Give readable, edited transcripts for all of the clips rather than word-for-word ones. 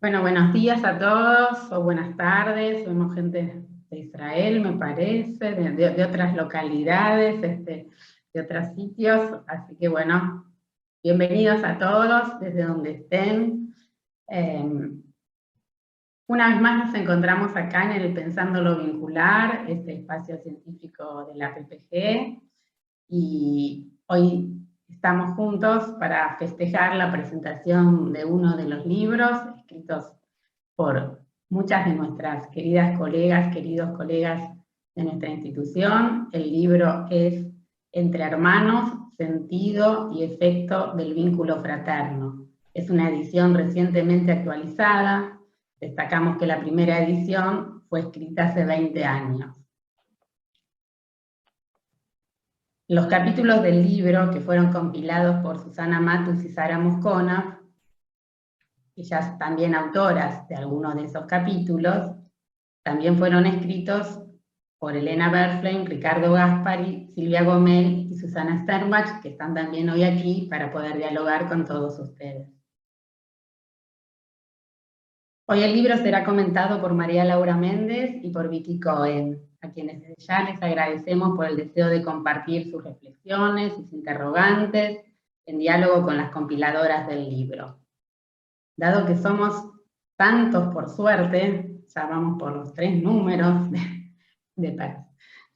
Bueno, buenos días a todos, o buenas tardes. Vemos gente de Israel, me parece, de otras localidades, de otros sitios. Así que bueno, bienvenidos a todos desde donde estén. Una vez más nos encontramos acá en el Pensando lo Vincular, este espacio científico de la PPG, y hoy estamos juntos para festejar la presentación de uno de los libros escritos por muchas de nuestras queridas colegas, queridos colegas de nuestra institución. El libro es Entre Hermanos, Sentido y Efecto del Vínculo Fraterno. Es una edición recientemente actualizada. Destacamos que la primera edición fue escrita hace 20 años. Los capítulos del libro, que fueron compilados por Susana Matus y Sara Moscona, ellas también autoras de algunos de esos capítulos, también fueron escritos por Elena Berflein, Ricardo Gaspari, Silvia Gomel y Susana Sternbach, que están también hoy aquí para poder dialogar con todos ustedes. Hoy el libro será comentado por María Laura Méndez y por Vicky Cohen, a quienes desde ya les agradecemos por el deseo de compartir sus reflexiones, sus interrogantes, en diálogo con las compiladoras del libro. Dado que somos tantos por suerte, ya vamos por los 3 números de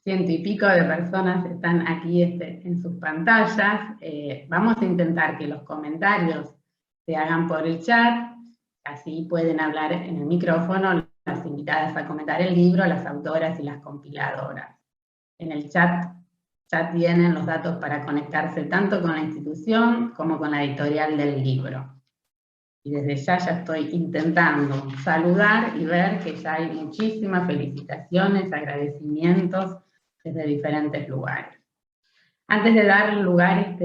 100 y pico de personas están aquí en sus pantallas, vamos a intentar que los comentarios se hagan por el chat, así pueden hablar en el micrófono las invitadas a comentar el libro, las autoras y las compiladoras. En el chat ya tienen los datos para conectarse tanto con la institución como con la editorial del libro. Y desde ya estoy intentando saludar y ver que ya hay muchísimas felicitaciones, agradecimientos desde diferentes lugares. Antes de dar lugar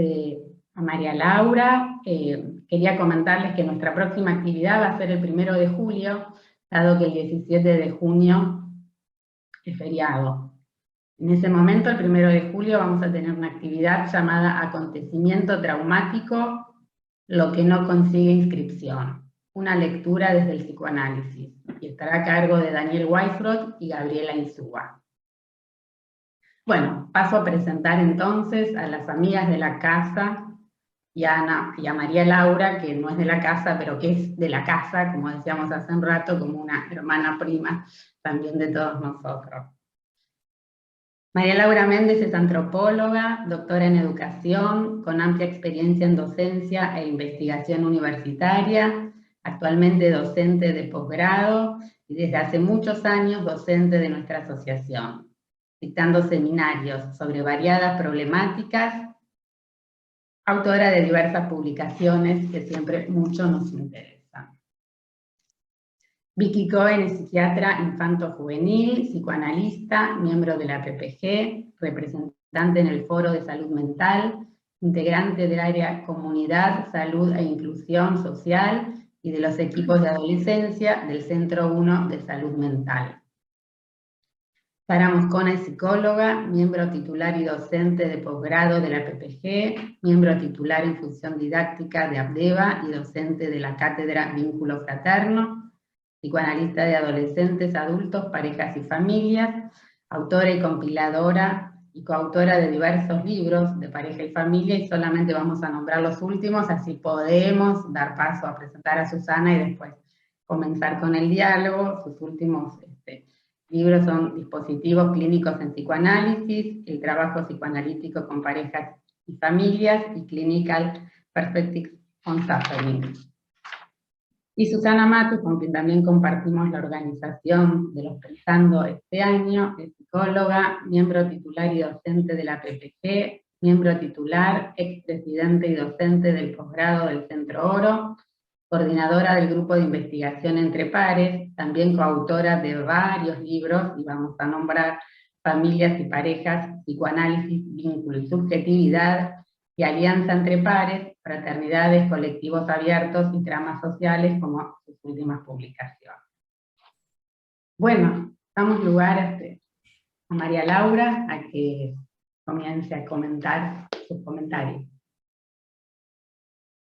a María Laura, quería comentarles que nuestra próxima actividad va a ser el 1 de julio, dado que el 17 de junio es feriado. En ese momento, el 1 de julio, vamos a tener una actividad llamada Acontecimiento Traumático, lo que no consigue inscripción, una lectura desde el psicoanálisis, y estará a cargo de Daniel Weisbrot y Gabriela Insúa. Bueno, paso a presentar entonces a las amigas de la casa, y a María Laura, que no es de la casa, pero que es de la casa, como decíamos hace un rato, como una hermana prima también de todos nosotros. María Laura Méndez es antropóloga, doctora en educación, con amplia experiencia en docencia e investigación universitaria, actualmente docente de posgrado y desde hace muchos años docente de nuestra asociación, dictando seminarios sobre variadas problemáticas, autora de diversas publicaciones que siempre mucho nos interesan. Vicky Cohen es psiquiatra infanto-juvenil, psicoanalista, miembro de la PPG, representante en el Foro de Salud Mental, integrante del área Comunidad, Salud e Inclusión Social y de los equipos de adolescencia del Centro 1 de Salud Mental. Sara Moscona es psicóloga, miembro titular y docente de posgrado de la PPG, miembro titular en función didáctica de ABDEVA y docente de la cátedra Vínculo Fraterno, psicoanalista de adolescentes, adultos, parejas y familias, autora y compiladora y coautora de diversos libros de pareja y familia, y solamente vamos a nombrar los últimos, así podemos dar paso a presentar a Susana y después comenzar con el diálogo. Sus últimos libros son Dispositivos Clínicos en Psicoanálisis, El Trabajo Psicoanalítico con Parejas y Familias, y Clinical Perspectives on Suffering. Y Susana Matus, con quien también compartimos la organización de los Pensando este año, es psicóloga, miembro titular y docente de la PPG, miembro titular, expresidente y docente del posgrado del Centro Oro, coordinadora del grupo de investigación Entre Pares, también coautora de varios libros, y vamos a nombrar Familias y Parejas, Psicoanálisis, Vínculo y Subjetividad, y Alianza Entre Pares, Fraternidades, Colectivos Abiertos y Tramas Sociales, como sus últimas publicaciones. Bueno, damos lugar a María Laura a que comience a comentar sus comentarios.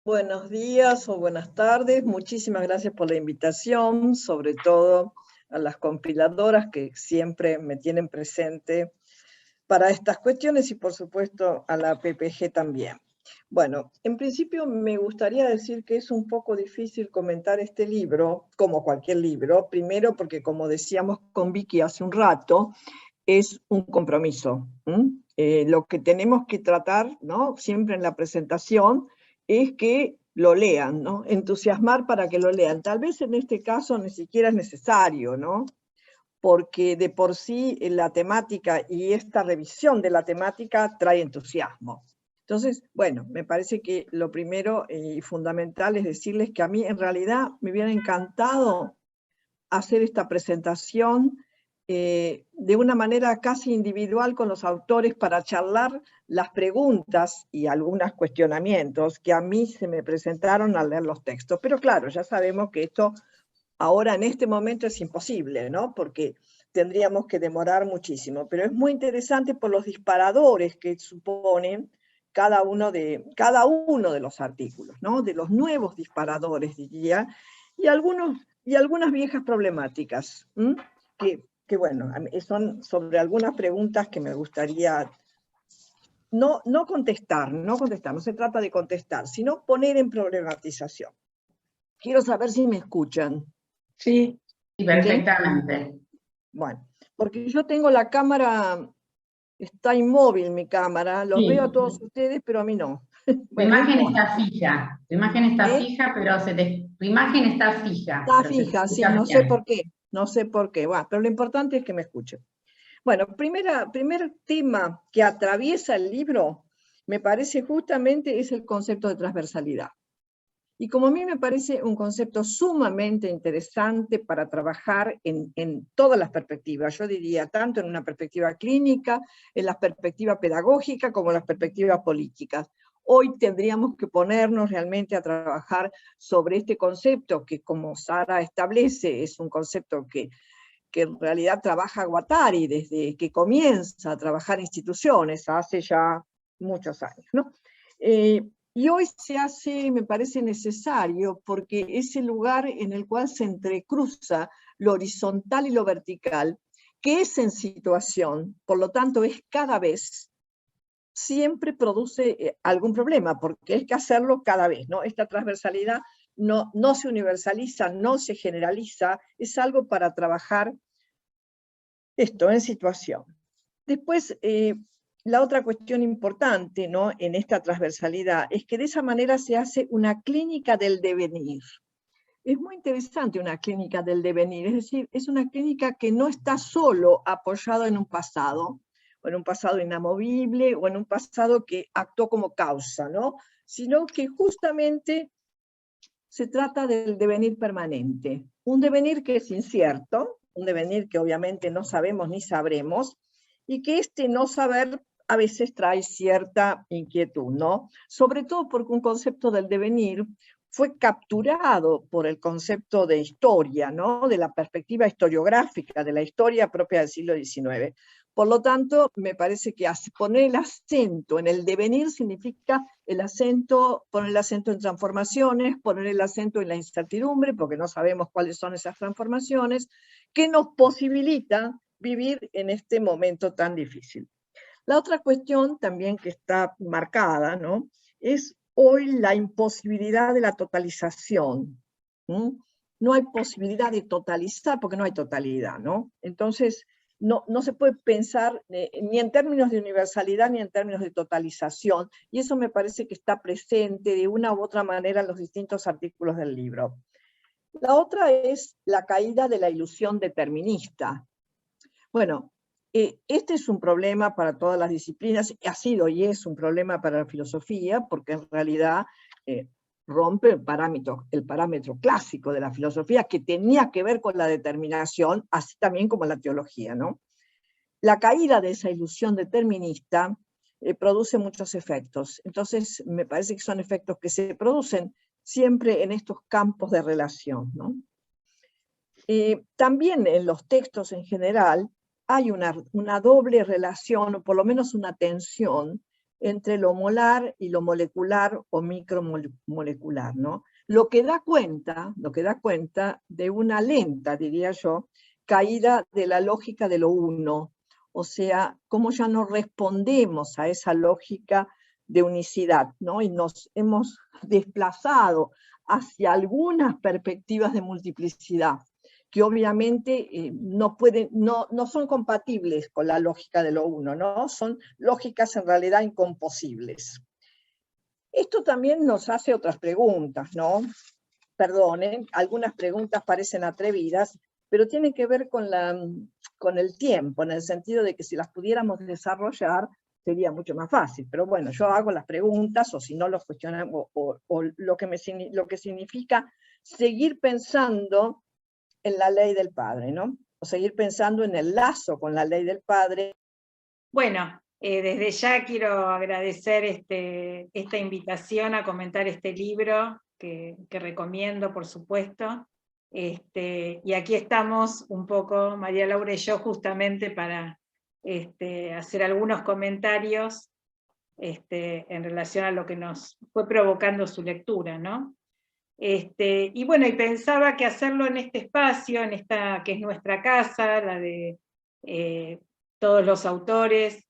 Buenos días o buenas tardes, muchísimas gracias por la invitación, sobre todo a las compiladoras que siempre me tienen presente para estas cuestiones y por supuesto a la PPG también. Bueno, en principio me gustaría decir que es un poco difícil comentar este libro, como cualquier libro, primero porque como decíamos con Vicky hace un rato, es un compromiso. Lo que tenemos que tratar, ¿no?, siempre en la presentación es que lo lean, ¿no?, entusiasmar para que lo lean. Tal vez en este caso ni siquiera es necesario, ¿no?, porque de por sí la temática y esta revisión de la temática trae entusiasmo. Entonces, bueno, me parece que lo primero y fundamental es decirles que a mí en realidad me hubiera encantado hacer esta presentación de una manera casi individual con los autores para charlar las preguntas y algunos cuestionamientos que a mí se me presentaron al leer los textos. Pero claro, ya sabemos que esto ahora en este momento es imposible, ¿no?, porque tendríamos que demorar muchísimo. Pero es muy interesante por los disparadores que suponen cada uno de los artículos, ¿no?, de los nuevos disparadores, diría, y algunas viejas problemáticas, que bueno, son sobre algunas preguntas que me gustaría no contestar, no se trata de contestar, sino poner en problematización. Quiero saber si me escuchan. Sí, perfectamente. ¿Sí? Bueno, porque yo tengo la cámara, está inmóvil mi cámara, los veo a todos ustedes, pero a mí no. Tu imagen está fija, pero tu imagen está fija. Está fija, sí, no sé por qué, bueno, pero lo importante es que me escuchen. Bueno, primer tema que atraviesa el libro, me parece justamente es el concepto de transversalidad. Y como a mí me parece un concepto sumamente interesante para trabajar en todas las perspectivas, yo diría tanto en una perspectiva clínica, en la perspectiva pedagógica, como en las perspectivas políticas. Hoy tendríamos que ponernos realmente a trabajar sobre este concepto que, como Sara establece, es un concepto que en realidad trabaja Guattari desde que comienza a trabajar instituciones hace ya muchos años, ¿no? Y hoy se hace, me parece necesario, porque es el lugar en el cual se entrecruza lo horizontal y lo vertical, que es en situación, por lo tanto es cada vez, siempre produce algún problema, porque hay que hacerlo cada vez, ¿no? Esta transversalidad no se universaliza, no se generaliza, es algo para trabajar esto en situación. Después, la otra cuestión importante, ¿no?, en esta transversalidad es que de esa manera se hace una clínica del devenir. Es muy interesante una clínica del devenir, es decir, es una clínica que no está solo apoyada en un pasado, o en un pasado inamovible, o en un pasado que actuó como causa, ¿no?, sino que justamente se trata del devenir permanente. Un devenir que es incierto, un devenir que obviamente no sabemos ni sabremos, y que este no saber a veces trae cierta inquietud, ¿no? Sobre todo porque un concepto del devenir fue capturado por el concepto de historia, ¿no?, de la perspectiva historiográfica, de la historia propia del siglo XIX. Por lo tanto, me parece que poner el acento en el devenir significa poner el acento en transformaciones, poner el acento en la incertidumbre, porque no sabemos cuáles son esas transformaciones, que nos posibilitan vivir en este momento tan difícil. La otra cuestión también que está marcada, ¿no?, es hoy la imposibilidad de la totalización. No hay posibilidad de totalizar porque no hay totalidad, ¿no? Entonces, no se puede pensar ni en términos de universalidad ni en términos de totalización, y eso me parece que está presente de una u otra manera en los distintos artículos del libro. La otra es la caída de la ilusión determinista. Bueno, este es un problema para todas las disciplinas, ha sido y es un problema para la filosofía, porque en realidad rompe el parámetro clásico de la filosofía, que tenía que ver con la determinación, así también como la teología, ¿no? La caída de esa ilusión determinista produce muchos efectos. Entonces, me parece que son efectos que se producen siempre en estos campos de relación, ¿no? También en los textos en general hay una doble relación, o por lo menos una tensión, entre lo molar y lo molecular o micromolecular, ¿no? Lo que da cuenta de una lenta, diría yo, caída de la lógica de lo uno, o sea, cómo ya no respondemos a esa lógica de unicidad, ¿no? Y nos hemos desplazado hacia algunas perspectivas de multiplicidad, que obviamente no son compatibles con la lógica de lo uno, ¿no? Son lógicas en realidad incomposibles. Esto también nos hace otras preguntas, ¿no? Perdonen, algunas preguntas parecen atrevidas, pero tienen que ver con el tiempo, en el sentido de que si las pudiéramos desarrollar sería mucho más fácil. Pero bueno, yo hago las preguntas, o si no los cuestionamos, o lo que significa seguir pensando en la ley del Padre, ¿no? O seguir pensando en el lazo con la ley del Padre. Bueno, desde ya quiero agradecer esta invitación a comentar este libro, que recomiendo, por supuesto. Y aquí estamos un poco, María Laura y yo, justamente para hacer algunos comentarios en relación a lo que nos fue provocando su lectura, ¿no? Y bueno, y pensaba que hacerlo en este espacio, en esta que es nuestra casa, la de todos los autores,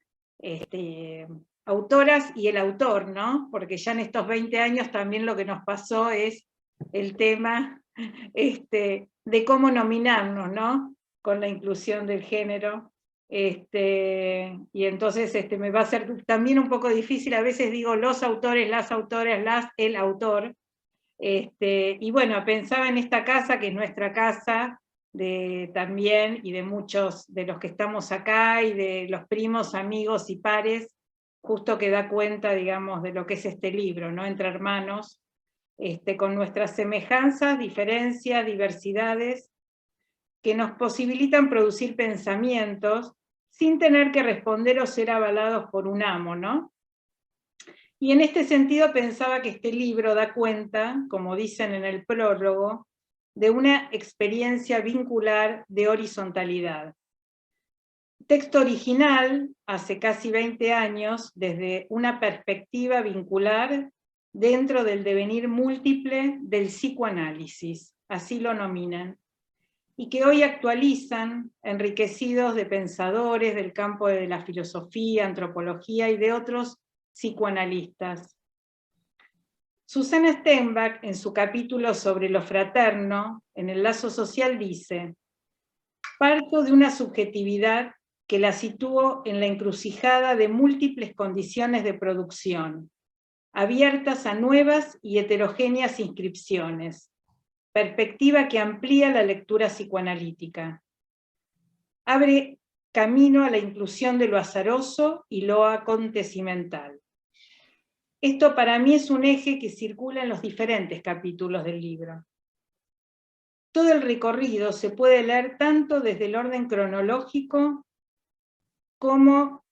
autoras y el autor, ¿no? Porque ya en estos 20 años también lo que nos pasó es el tema de cómo nominarnos, ¿no? Con la inclusión del género. Y entonces me va a ser también un poco difícil, a veces digo los autores, las autoras, el autor. Y bueno, pensaba en esta casa, que es nuestra casa, también, y de muchos de los que estamos acá, y de los primos, amigos y pares, justo que da cuenta, digamos, de lo que es este libro, ¿no? Entre hermanos, con nuestras semejanzas, diferencias, diversidades, que nos posibilitan producir pensamientos, sin tener que responder o ser avalados por un amo, ¿no? Y en este sentido pensaba que este libro da cuenta, como dicen en el prólogo, de una experiencia vincular de horizontalidad. Texto original, hace casi 20 años, desde una perspectiva vincular dentro del devenir múltiple del psicoanálisis, así lo nominan, y que hoy actualizan, enriquecidos de pensadores del campo de la filosofía, antropología y de otros psicoanalistas. Susana Steinbach, en su capítulo sobre lo fraterno, en el lazo social, dice: parto de una subjetividad que la sitúo en la encrucijada de múltiples condiciones de producción, abiertas a nuevas y heterogéneas inscripciones, perspectiva que amplía la lectura psicoanalítica. Abre camino a la inclusión de lo azaroso y lo acontecimental. Esto para mí es un eje que circula en los diferentes capítulos del libro. Todo el recorrido se puede leer tanto desde el orden cronológico como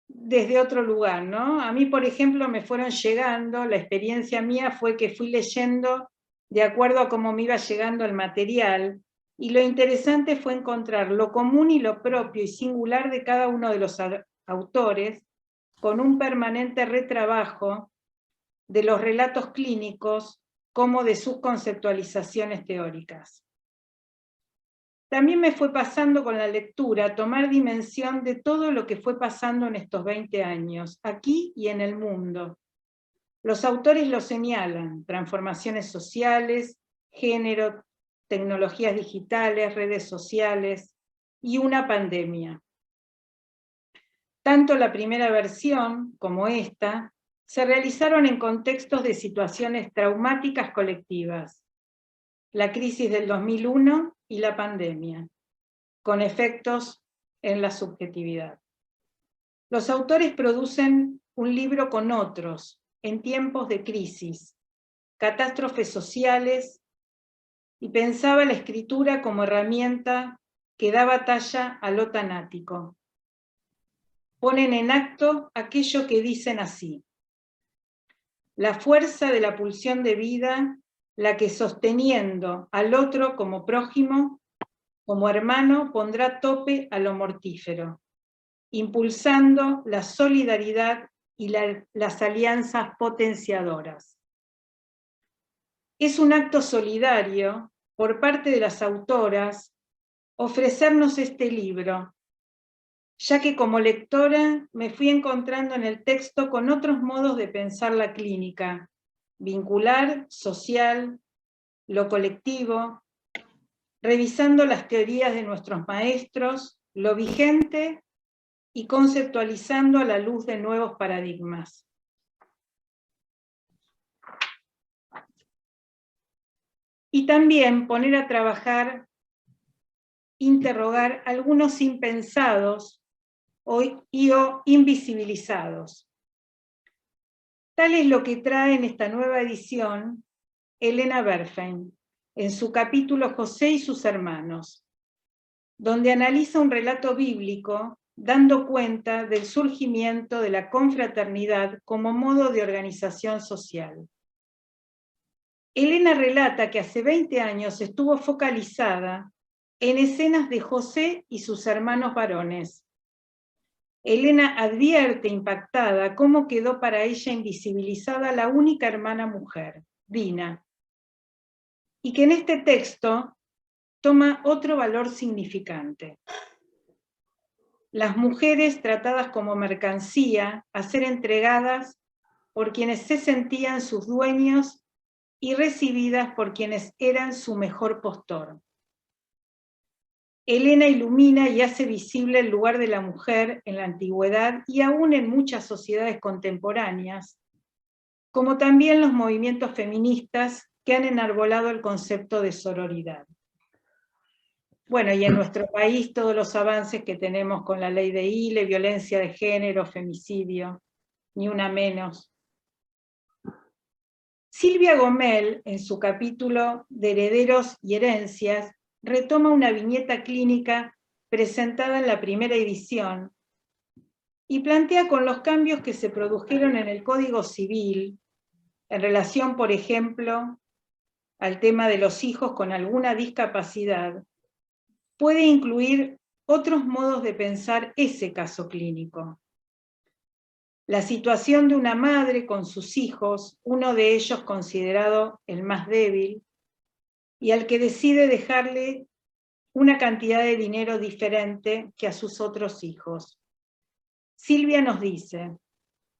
desde otro lugar, ¿no? A mí, por ejemplo, me fueron llegando, la experiencia mía fue que fui leyendo de acuerdo a cómo me iba llegando el material, y lo interesante fue encontrar lo común y lo propio y singular de cada uno de los autores, con un permanente retrabajo de los relatos clínicos como de sus conceptualizaciones teóricas. También me fue pasando con la lectura tomar dimensión de todo lo que fue pasando en estos 20 años, aquí y en el mundo. Los autores lo señalan: transformaciones sociales, género, tecnologías digitales, redes sociales y una pandemia. Tanto la primera versión como esta se realizaron en contextos de situaciones traumáticas colectivas, la crisis del 2001 y la pandemia, con efectos en la subjetividad. Los autores producen un libro con otros, en tiempos de crisis, catástrofes sociales, y pensaba la escritura como herramienta que da batalla a lo tanático. Ponen en acto aquello que dicen así: la fuerza de la pulsión de vida, la que sosteniendo al otro como prójimo, como hermano, pondrá tope a lo mortífero, impulsando la solidaridad y las alianzas potenciadoras. Es un acto solidario por parte de las autoras ofrecernos este libro, ya que como lectora me fui encontrando en el texto con otros modos de pensar la clínica, vincular, social, lo colectivo, revisando las teorías de nuestros maestros, lo vigente y conceptualizando a la luz de nuevos paradigmas. Y también poner a trabajar, interrogar algunos impensados o invisibilizados. Tal es lo que trae en esta nueva edición Elena Berfein, en su capítulo José y sus hermanos, donde analiza un relato bíblico dando cuenta del surgimiento de la confraternidad como modo de organización social. Elena relata que hace 20 años estuvo focalizada en escenas de José y sus hermanos varones. Elena advierte impactada cómo quedó para ella invisibilizada la única hermana mujer, Dina, y que en este texto toma otro valor significante. Las mujeres tratadas como mercancía a ser entregadas por quienes se sentían sus dueños y recibidas por quienes eran su mejor postor. Elena ilumina y hace visible el lugar de la mujer en la antigüedad y aún en muchas sociedades contemporáneas, como también los movimientos feministas que han enarbolado el concepto de sororidad. Bueno, y en nuestro país todos los avances que tenemos con la ley de ILE, violencia de género, femicidio, ni una menos. Silvia Gomel, en su capítulo de Herederos y Herencias, retoma una viñeta clínica presentada en la primera edición y plantea con los cambios que se produjeron en el Código Civil, en relación, por ejemplo, al tema de los hijos con alguna discapacidad, puede incluir otros modos de pensar ese caso clínico. La situación de una madre con sus hijos, uno de ellos considerado el más débil, y al que decide dejarle una cantidad de dinero diferente que a sus otros hijos. Silvia nos dice,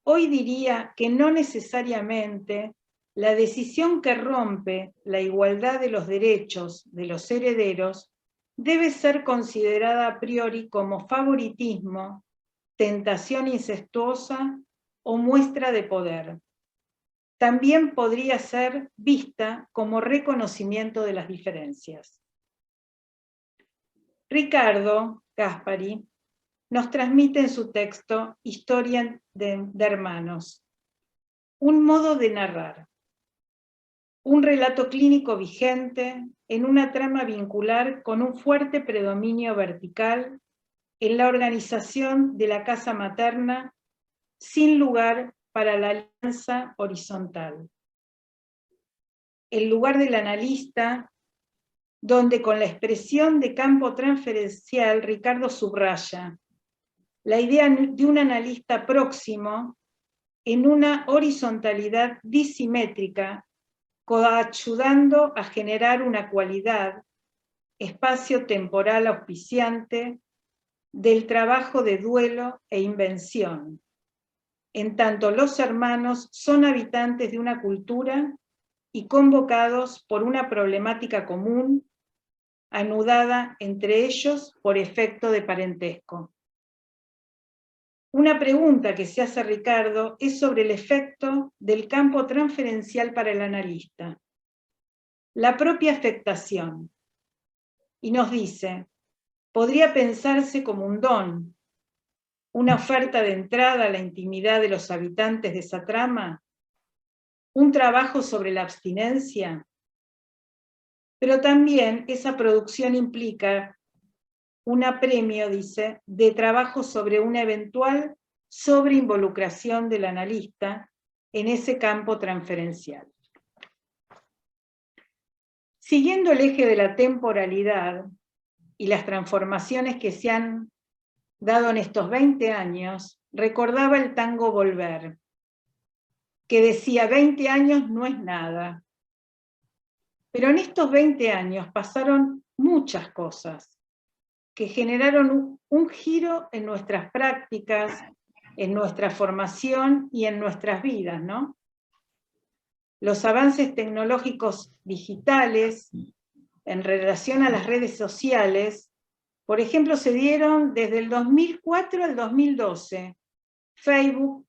hoy diría que no necesariamente la decisión que rompe la igualdad de los derechos de los herederos debe ser considerada a priori como favoritismo, tentación incestuosa o muestra de poder. También podría ser vista como reconocimiento de las diferencias. Ricardo Gaspari nos transmite en su texto Historia de hermanos, un modo de narrar, un relato clínico vigente en una trama vincular con un fuerte predominio vertical en la organización de la casa materna, sin lugar para la alianza horizontal. El lugar del analista, donde con la expresión de campo transferencial Ricardo subraya la idea de un analista próximo en una horizontalidad disimétrica, coayudando a generar una cualidad espacio-temporal auspiciante del trabajo de duelo e invención, en tanto los hermanos son habitantes de una cultura y convocados por una problemática común, anudada entre ellos por efecto de parentesco. Una pregunta que se hace Ricardo es sobre el efecto del campo transferencial para el analista, la propia afectación, y nos dice, podría pensarse como un don, una oferta de entrada a la intimidad de los habitantes de esa trama, un trabajo sobre la abstinencia, pero también esa producción implica un apremio, dice, de trabajo sobre una eventual sobreinvolucración del analista en ese campo transferencial. Siguiendo el eje de la temporalidad y las transformaciones que se han dado en estos 20 años, recordaba el tango Volver, que decía 20 años no es nada. Pero en estos 20 años pasaron muchas cosas que generaron un giro en nuestras prácticas, en nuestra formación y en nuestras vidas, ¿no? Los avances tecnológicos digitales en relación a las redes sociales, por ejemplo, se dieron desde el 2004 al 2012. Facebook,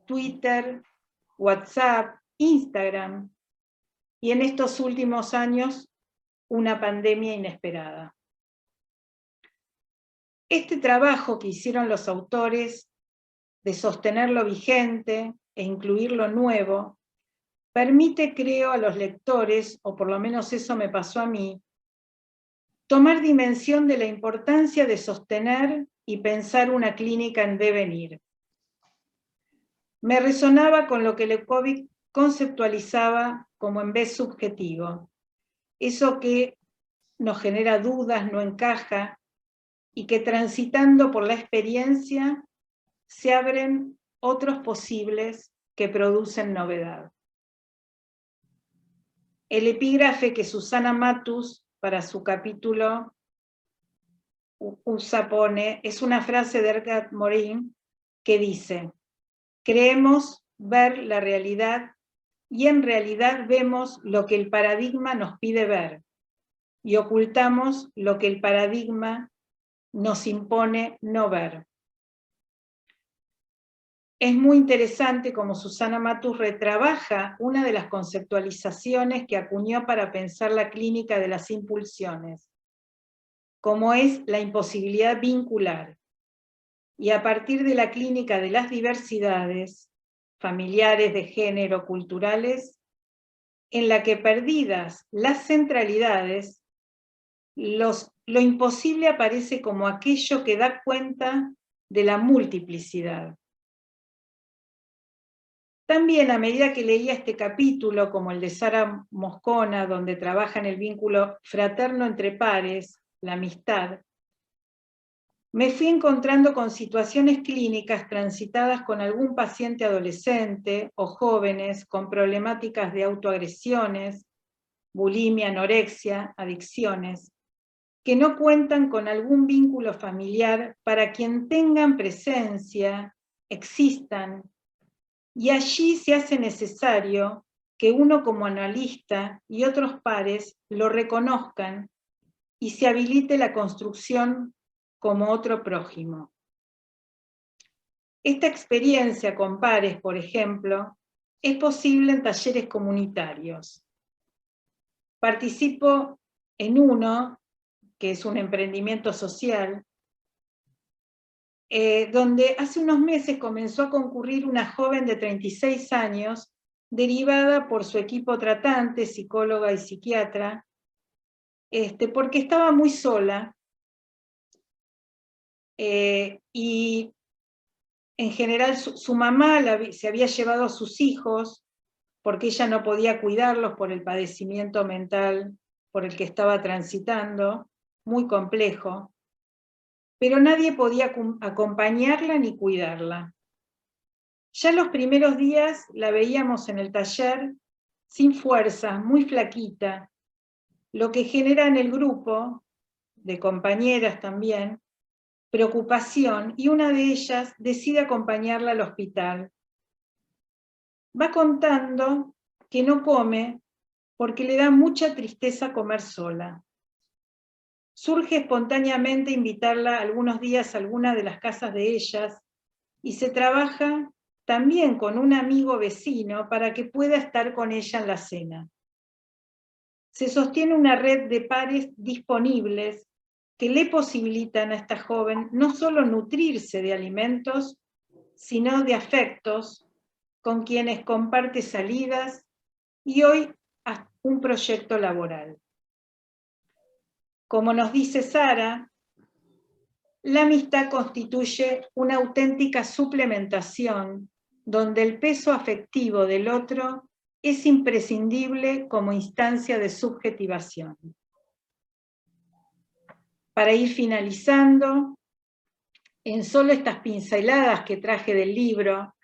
Twitter, WhatsApp, Instagram, y en estos últimos años, una pandemia inesperada. Este trabajo que hicieron los autores de sostener lo vigente e incluir lo nuevo, permite, creo, a los lectores, o por lo menos eso me pasó a mí, tomar dimensión de la importancia de sostener y pensar una clínica en devenir. Me resonaba con lo que Lecovic conceptualizaba como en vez subjetivo, eso que nos genera dudas, no encaja, y que transitando por la experiencia se abren otros posibles que producen novedad. El epígrafe que Susana Matus para su capítulo pone es una frase de Edgar Morin que dice: creemos ver la realidad y en realidad vemos lo que el paradigma nos pide ver y ocultamos lo que el paradigma nos impone no ver. Es muy interesante cómo Susana Matus retrabaja una de las conceptualizaciones que acuñó para pensar la clínica de las impulsiones, como es la imposibilidad vincular. Y a partir de la clínica de las diversidades, familiares, de género, culturales, en la que perdidas las centralidades, lo imposible aparece como aquello que da cuenta de la multiplicidad. También a medida que leía este capítulo, como el de Sara Moscona, donde trabaja en el vínculo fraterno entre pares, la amistad, me fui encontrando con situaciones clínicas transitadas con algún paciente adolescente o jóvenes con problemáticas de autoagresiones, bulimia, anorexia, adicciones, que no cuentan con algún vínculo familiar para quien tengan presencia, existan, y allí se hace necesario que uno como analista y otros pares lo reconozcan y se habilite la construcción como otro prójimo. Esta experiencia con pares, por ejemplo, es posible en talleres comunitarios. Participo en uno, que es un emprendimiento social, donde hace unos meses comenzó a concurrir una joven de 36 años, derivada por su equipo tratante, psicóloga y psiquiatra, porque estaba muy sola, y en general su mamá se había llevado a sus hijos, porque ella no podía cuidarlos por el padecimiento mental por el que estaba transitando, muy complejo, pero nadie podía acompañarla ni cuidarla. Ya los primeros días la veíamos en el taller sin fuerza, muy flaquita, lo que genera en el grupo, de compañeras también, preocupación, y una de ellas decide acompañarla al hospital. Va contando que no come porque le da mucha tristeza comer sola. Surge espontáneamente invitarla algunos días a alguna de las casas de ellas y se trabaja también con un amigo vecino para que pueda estar con ella en la cena. Se sostiene una red de pares disponibles que le posibilitan a esta joven no solo nutrirse de alimentos, sino de afectos, con quienes comparte salidas y hoy un proyecto laboral. Como nos dice Sara, la amistad constituye una auténtica suplementación donde el peso afectivo del otro es imprescindible como instancia de subjetivación. Para ir finalizando, en solo estas pinceladas que traje del libro,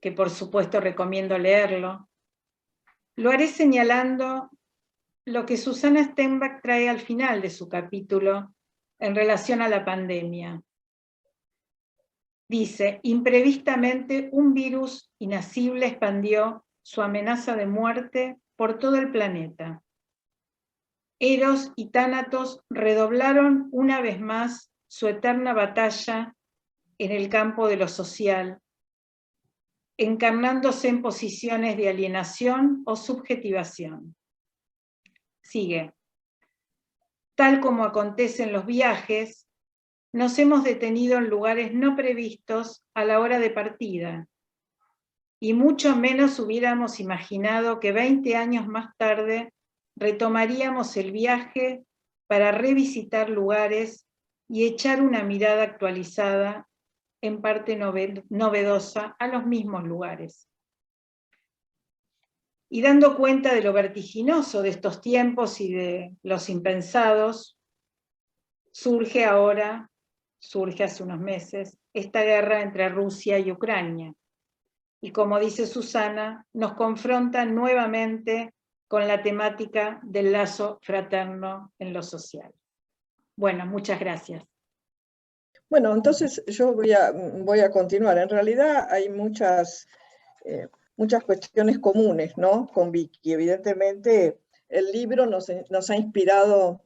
que por supuesto recomiendo leerlo, lo haré señalando lo que Susana Stenbäck trae al final de su capítulo en relación a la pandemia. Dice, imprevistamente un virus inacible expandió su amenaza de muerte por todo el planeta. Eros y Tánatos redoblaron una vez más su eterna batalla en el campo de lo social, encarnándose en posiciones de alienación o subjetivación. Sigue. Tal como acontece en los viajes, nos hemos detenido en lugares no previstos a la hora de partida, y mucho menos hubiéramos imaginado que 20 años más tarde retomaríamos el viaje para revisitar lugares y echar una mirada actualizada, en parte novedosa, a los mismos lugares. Y dando cuenta de lo vertiginoso de estos tiempos y de los impensados, surge hace unos meses, esta guerra entre Rusia y Ucrania. Y como dice Susana, nos confronta nuevamente con la temática del lazo fraterno en lo social. Bueno, muchas gracias. Bueno, entonces yo voy a continuar. En realidad hay muchas cuestiones comunes, ¿no?, con Vicky. Evidentemente el libro nos ha inspirado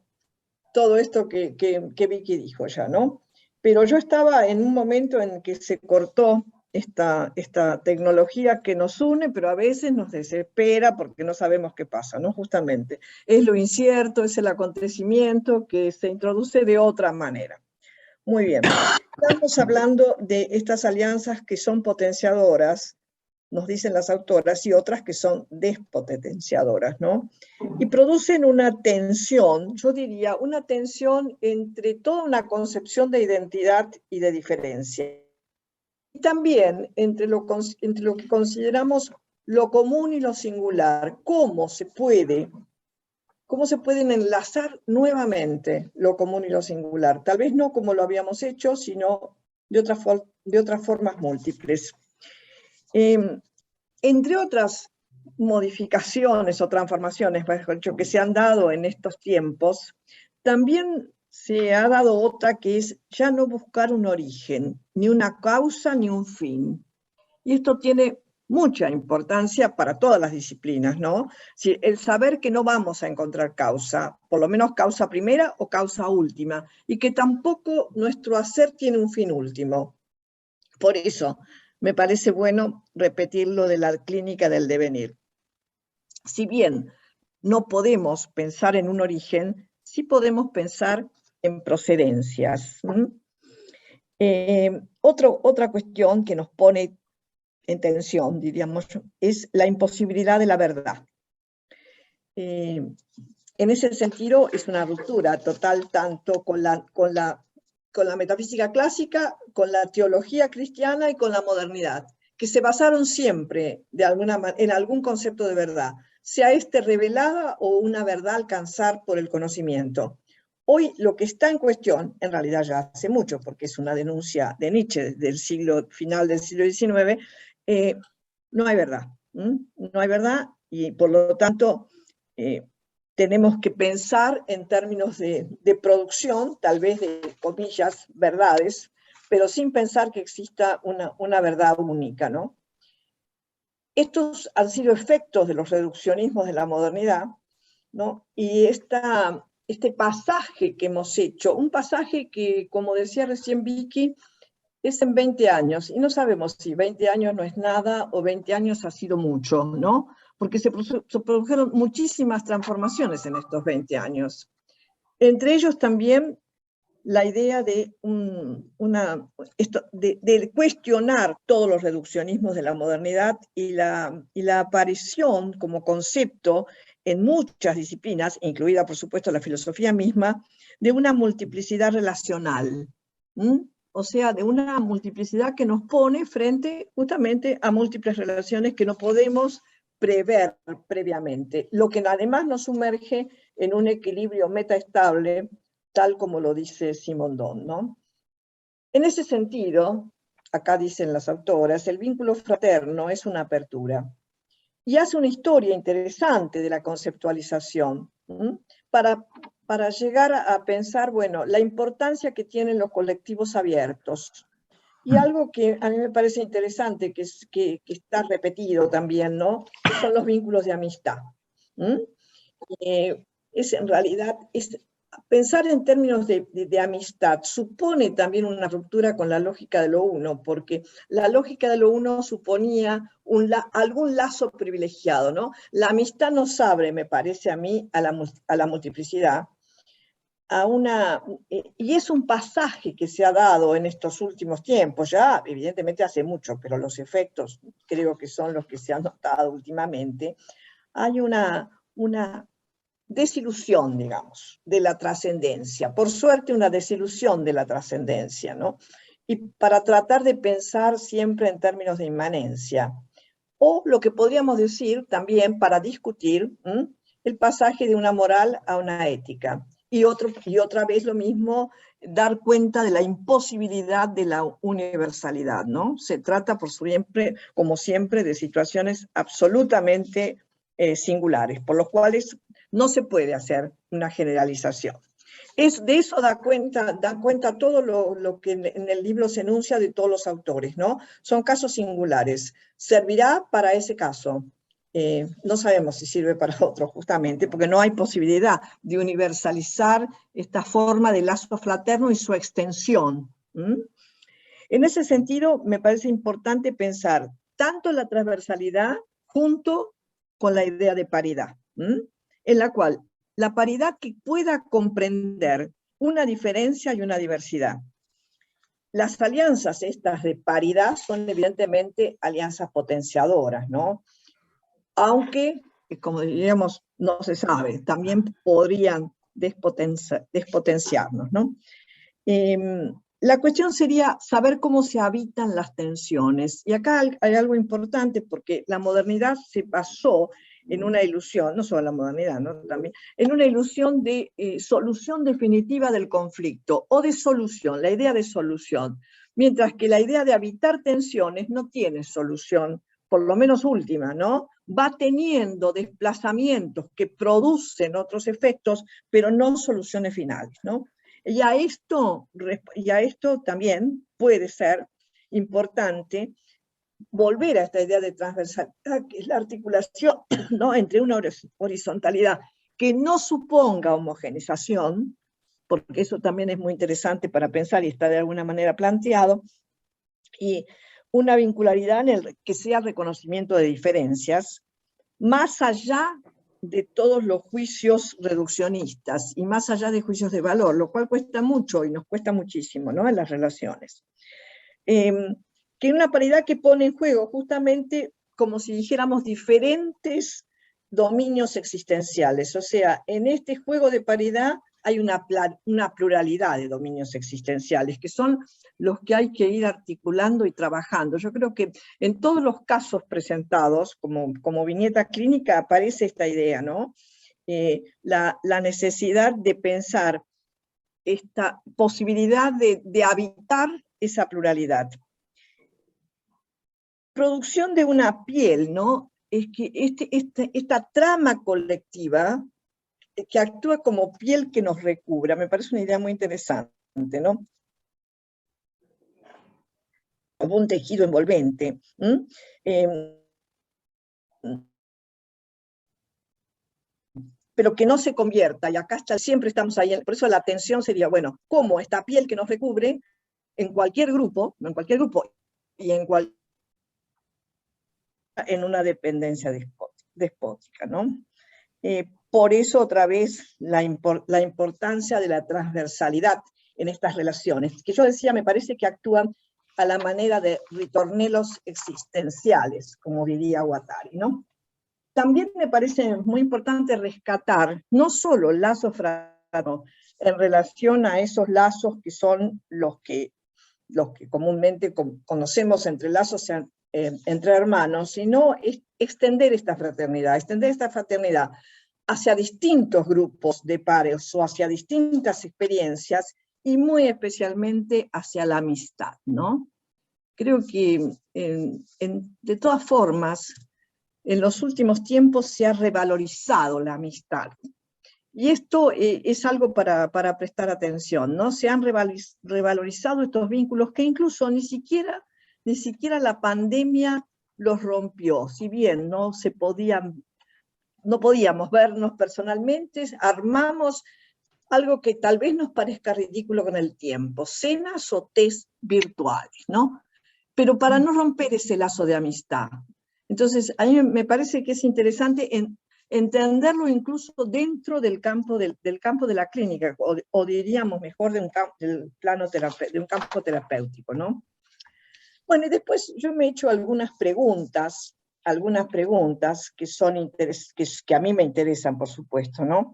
todo esto que Vicky dijo ya, ¿no? Pero yo estaba en un momento en que se cortó esta tecnología que nos une, pero a veces nos desespera porque no sabemos qué pasa, ¿no? Justamente. Es lo incierto, es el acontecimiento que se introduce de otra manera. Muy bien. Estamos hablando de estas alianzas que son potenciadoras, nos dicen las autoras, y otras que son despotenciadoras, ¿no? Y producen una tensión, yo diría, una tensión entre toda una concepción de identidad y de diferencia. Y también entre lo que consideramos lo común y lo singular, cómo se pueden enlazar nuevamente lo común y lo singular. Tal vez no como lo habíamos hecho, sino de otras formas múltiples. Entre otras modificaciones o transformaciones, mejor dicho, que se han dado en estos tiempos, también se ha dado otra, que es ya no buscar un origen, ni una causa, ni un fin. Y esto tiene mucha importancia para todas las disciplinas, ¿no? Si el saber que no vamos a encontrar causa, por lo menos causa primera o causa última, y que tampoco nuestro hacer tiene un fin último. Por eso me parece bueno repetir lo de la clínica del devenir. Si bien no podemos pensar en un origen, sí podemos pensar en procedencias. Otra cuestión que nos pone en tensión, diríamos, es la imposibilidad de la verdad. En ese sentido, es una ruptura total tanto con la metafísica clásica, con la teología cristiana y con la modernidad, que se basaron siempre en algún concepto de verdad, sea este revelada o una verdad alcanzar por el conocimiento. Hoy lo que está en cuestión, en realidad ya hace mucho, porque es una denuncia de Nietzsche del final del siglo XIX, no hay verdad. No hay verdad y por lo tanto tenemos que pensar en términos de producción, tal vez de, comillas, verdades, pero sin pensar que exista una verdad única, ¿no? Estos han sido efectos de los reduccionismos de la modernidad, ¿no? Y este pasaje que hemos hecho, un pasaje que, como decía recién Vicky, es en 20 años, y no sabemos si 20 años no es nada o 20 años ha sido mucho, ¿no? Porque se produjeron muchísimas transformaciones en estos 20 años. Entre ellos también la idea de cuestionar todos los reduccionismos de la modernidad y la aparición como concepto en muchas disciplinas, incluida por supuesto la filosofía misma, de una multiplicidad relacional. O sea, de una multiplicidad que nos pone frente justamente a múltiples relaciones que no podemos prever previamente, lo que además nos sumerge en un equilibrio metaestable, tal como lo dice Simondon, ¿no? En ese sentido, acá dicen las autoras, el vínculo fraterno es una apertura y hace una historia interesante de la conceptualización, para llegar a pensar, bueno, la importancia que tienen los colectivos abiertos. Y algo que a mí me parece interesante, que está repetido también, ¿no? Que son los vínculos de amistad. Es en realidad, pensar en términos de amistad supone también una ruptura con la lógica de lo uno, porque la lógica de lo uno suponía algún lazo privilegiado, ¿no? La amistad nos abre, me parece a mí, a la multiplicidad, y es un pasaje que se ha dado en estos últimos tiempos, ya evidentemente hace mucho, pero los efectos creo que son los que se han notado últimamente. Hay una desilusión, digamos, de la trascendencia, por suerte una desilusión de la trascendencia, ¿no? Y para tratar de pensar siempre en términos de inmanencia, o lo que podríamos decir también para discutir el pasaje de una moral a una ética. Y otra vez lo mismo, dar cuenta de la imposibilidad de la universalidad, ¿no? Se trata, como siempre, de situaciones absolutamente singulares, por lo cual no se puede hacer una generalización. De eso da cuenta todo lo que en el libro se enuncia de todos los autores, ¿no? Son casos singulares. ¿Servirá para ese caso? No sabemos si sirve para otro, justamente, porque no hay posibilidad de universalizar esta forma de lazo fraterno y su extensión. En ese sentido, me parece importante pensar tanto la transversalidad junto con la idea de paridad, en la cual la paridad que pueda comprender una diferencia y una diversidad. Las alianzas estas de paridad son evidentemente alianzas potenciadoras, ¿no? Aunque, como diríamos, no se sabe, también podrían despotenciarnos, ¿no? La cuestión sería saber cómo se habitan las tensiones. Y acá hay algo importante, porque la modernidad se basó en una ilusión, no solo la modernidad, ¿no? También, en una ilusión de solución definitiva del conflicto, o de solución, la idea de solución, mientras que la idea de habitar tensiones no tiene solución, por lo menos última, ¿no? Va teniendo desplazamientos que producen otros efectos, pero no soluciones finales, ¿no? Y a esto también puede ser importante volver a esta idea de transversalidad, que es la articulación, ¿no?, entre una horizontalidad que no suponga homogenización, porque eso también es muy interesante para pensar y está de alguna manera planteado, y una vincularidad en el que sea reconocimiento de diferencias, más allá de todos los juicios reduccionistas y más allá de juicios de valor, lo cual cuesta mucho y nos cuesta muchísimo, ¿no?, en las relaciones. Que una paridad que pone en juego justamente, como si dijéramos, diferentes dominios existenciales. O sea, en este juego de paridad hay una pluralidad de dominios existenciales, que son los que hay que ir articulando y trabajando. Yo creo que en todos los casos presentados, como viñeta clínica, aparece esta idea, ¿no? La necesidad de pensar esta posibilidad de habitar esa pluralidad. Producción de una piel, ¿no? Es que esta trama colectiva que actúa como piel que nos recubra, me parece una idea muy interesante, ¿no? Como un tejido envolvente. Pero que no se convierta, y acá siempre estamos ahí, por eso la atención sería, bueno, ¿cómo esta piel que nos recubre en cualquier grupo, no en cualquier grupo, y en una dependencia despótica, ¿no? Por eso, otra vez, la importancia de la transversalidad en estas relaciones, que yo decía, me parece que actúan a la manera de ritornelos existenciales, como diría Guattari, ¿no? También me parece muy importante rescatar no solo el lazo fraterno en relación a esos lazos que son los que comúnmente conocemos entre lazos entre hermanos, sino extender esta fraternidad hacia distintos grupos de pares o hacia distintas experiencias, y muy especialmente hacia la amistad, ¿no? Creo que de todas formas, en los últimos tiempos se ha revalorizado la amistad. Y esto es algo para prestar atención, ¿no? Se han revalorizado estos vínculos que incluso ni siquiera la pandemia los rompió. Si bien no podíamos vernos personalmente, armamos algo que tal vez nos parezca ridículo con el tiempo, cenas o test virtuales, ¿no? Pero para no romper ese lazo de amistad. Entonces, a mí me parece que es interesante entenderlo incluso dentro del campo de la clínica, o diríamos mejor de un campo terapéutico, ¿no? Bueno, y después yo me he hecho algunas preguntas que a mí me interesan, por supuesto, ¿no?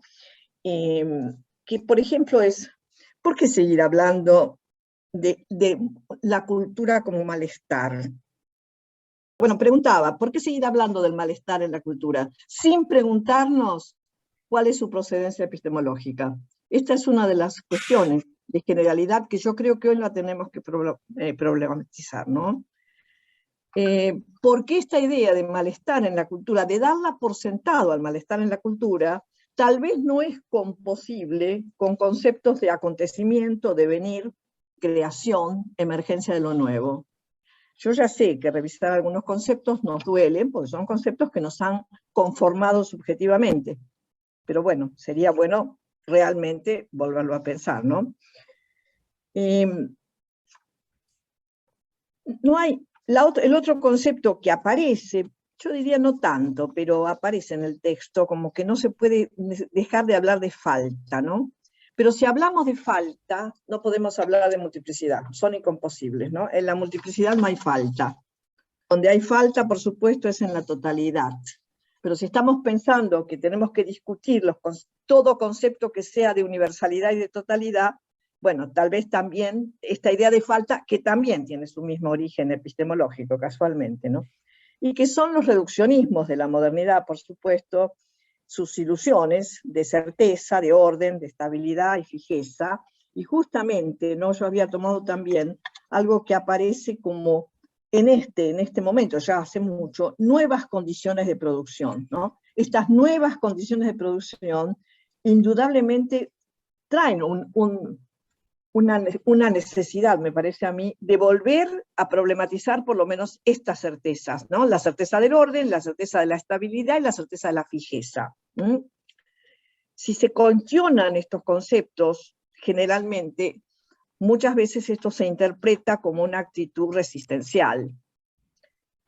Que, por ejemplo, ¿por qué seguir hablando de la cultura como malestar? Bueno, preguntaba, ¿por qué seguir hablando del malestar en la cultura sin preguntarnos cuál es su procedencia epistemológica? Esta es una de las cuestiones de generalidad que yo creo que hoy la tenemos que problematizar, ¿no? ¿Por qué esta idea de malestar en la cultura, de darla por sentado al malestar en la cultura, tal vez no es posible con conceptos de acontecimiento, devenir, creación, emergencia de lo nuevo? Yo ya sé que revisar algunos conceptos nos duelen, porque son conceptos que nos han conformado subjetivamente. Pero bueno, sería bueno realmente volverlo a pensar, ¿no? El otro concepto que aparece, yo diría no tanto, pero aparece en el texto, como que no se puede dejar de hablar de falta, ¿no? Pero si hablamos de falta, no podemos hablar de multiplicidad, son incomposibles, ¿no? En la multiplicidad no hay falta. Donde hay falta, por supuesto, es en la totalidad. Pero si estamos pensando que tenemos que discutir todo concepto que sea de universalidad y de totalidad, bueno, tal vez también esta idea de falta, que también tiene su mismo origen epistemológico, casualmente, ¿no? Y que son los reduccionismos de la modernidad, por supuesto, sus ilusiones de certeza, de orden, de estabilidad y fijeza, y justamente, ¿no? Yo había tomado también algo que aparece como en este momento, ya hace mucho, nuevas condiciones de producción, ¿no? Estas nuevas condiciones de producción indudablemente traen una necesidad, me parece a mí, de volver a problematizar por lo menos estas certezas, ¿no? La certeza del orden, la certeza de la estabilidad y la certeza de la fijeza. Si se cuestionan estos conceptos, generalmente, muchas veces esto se interpreta como una actitud resistencial.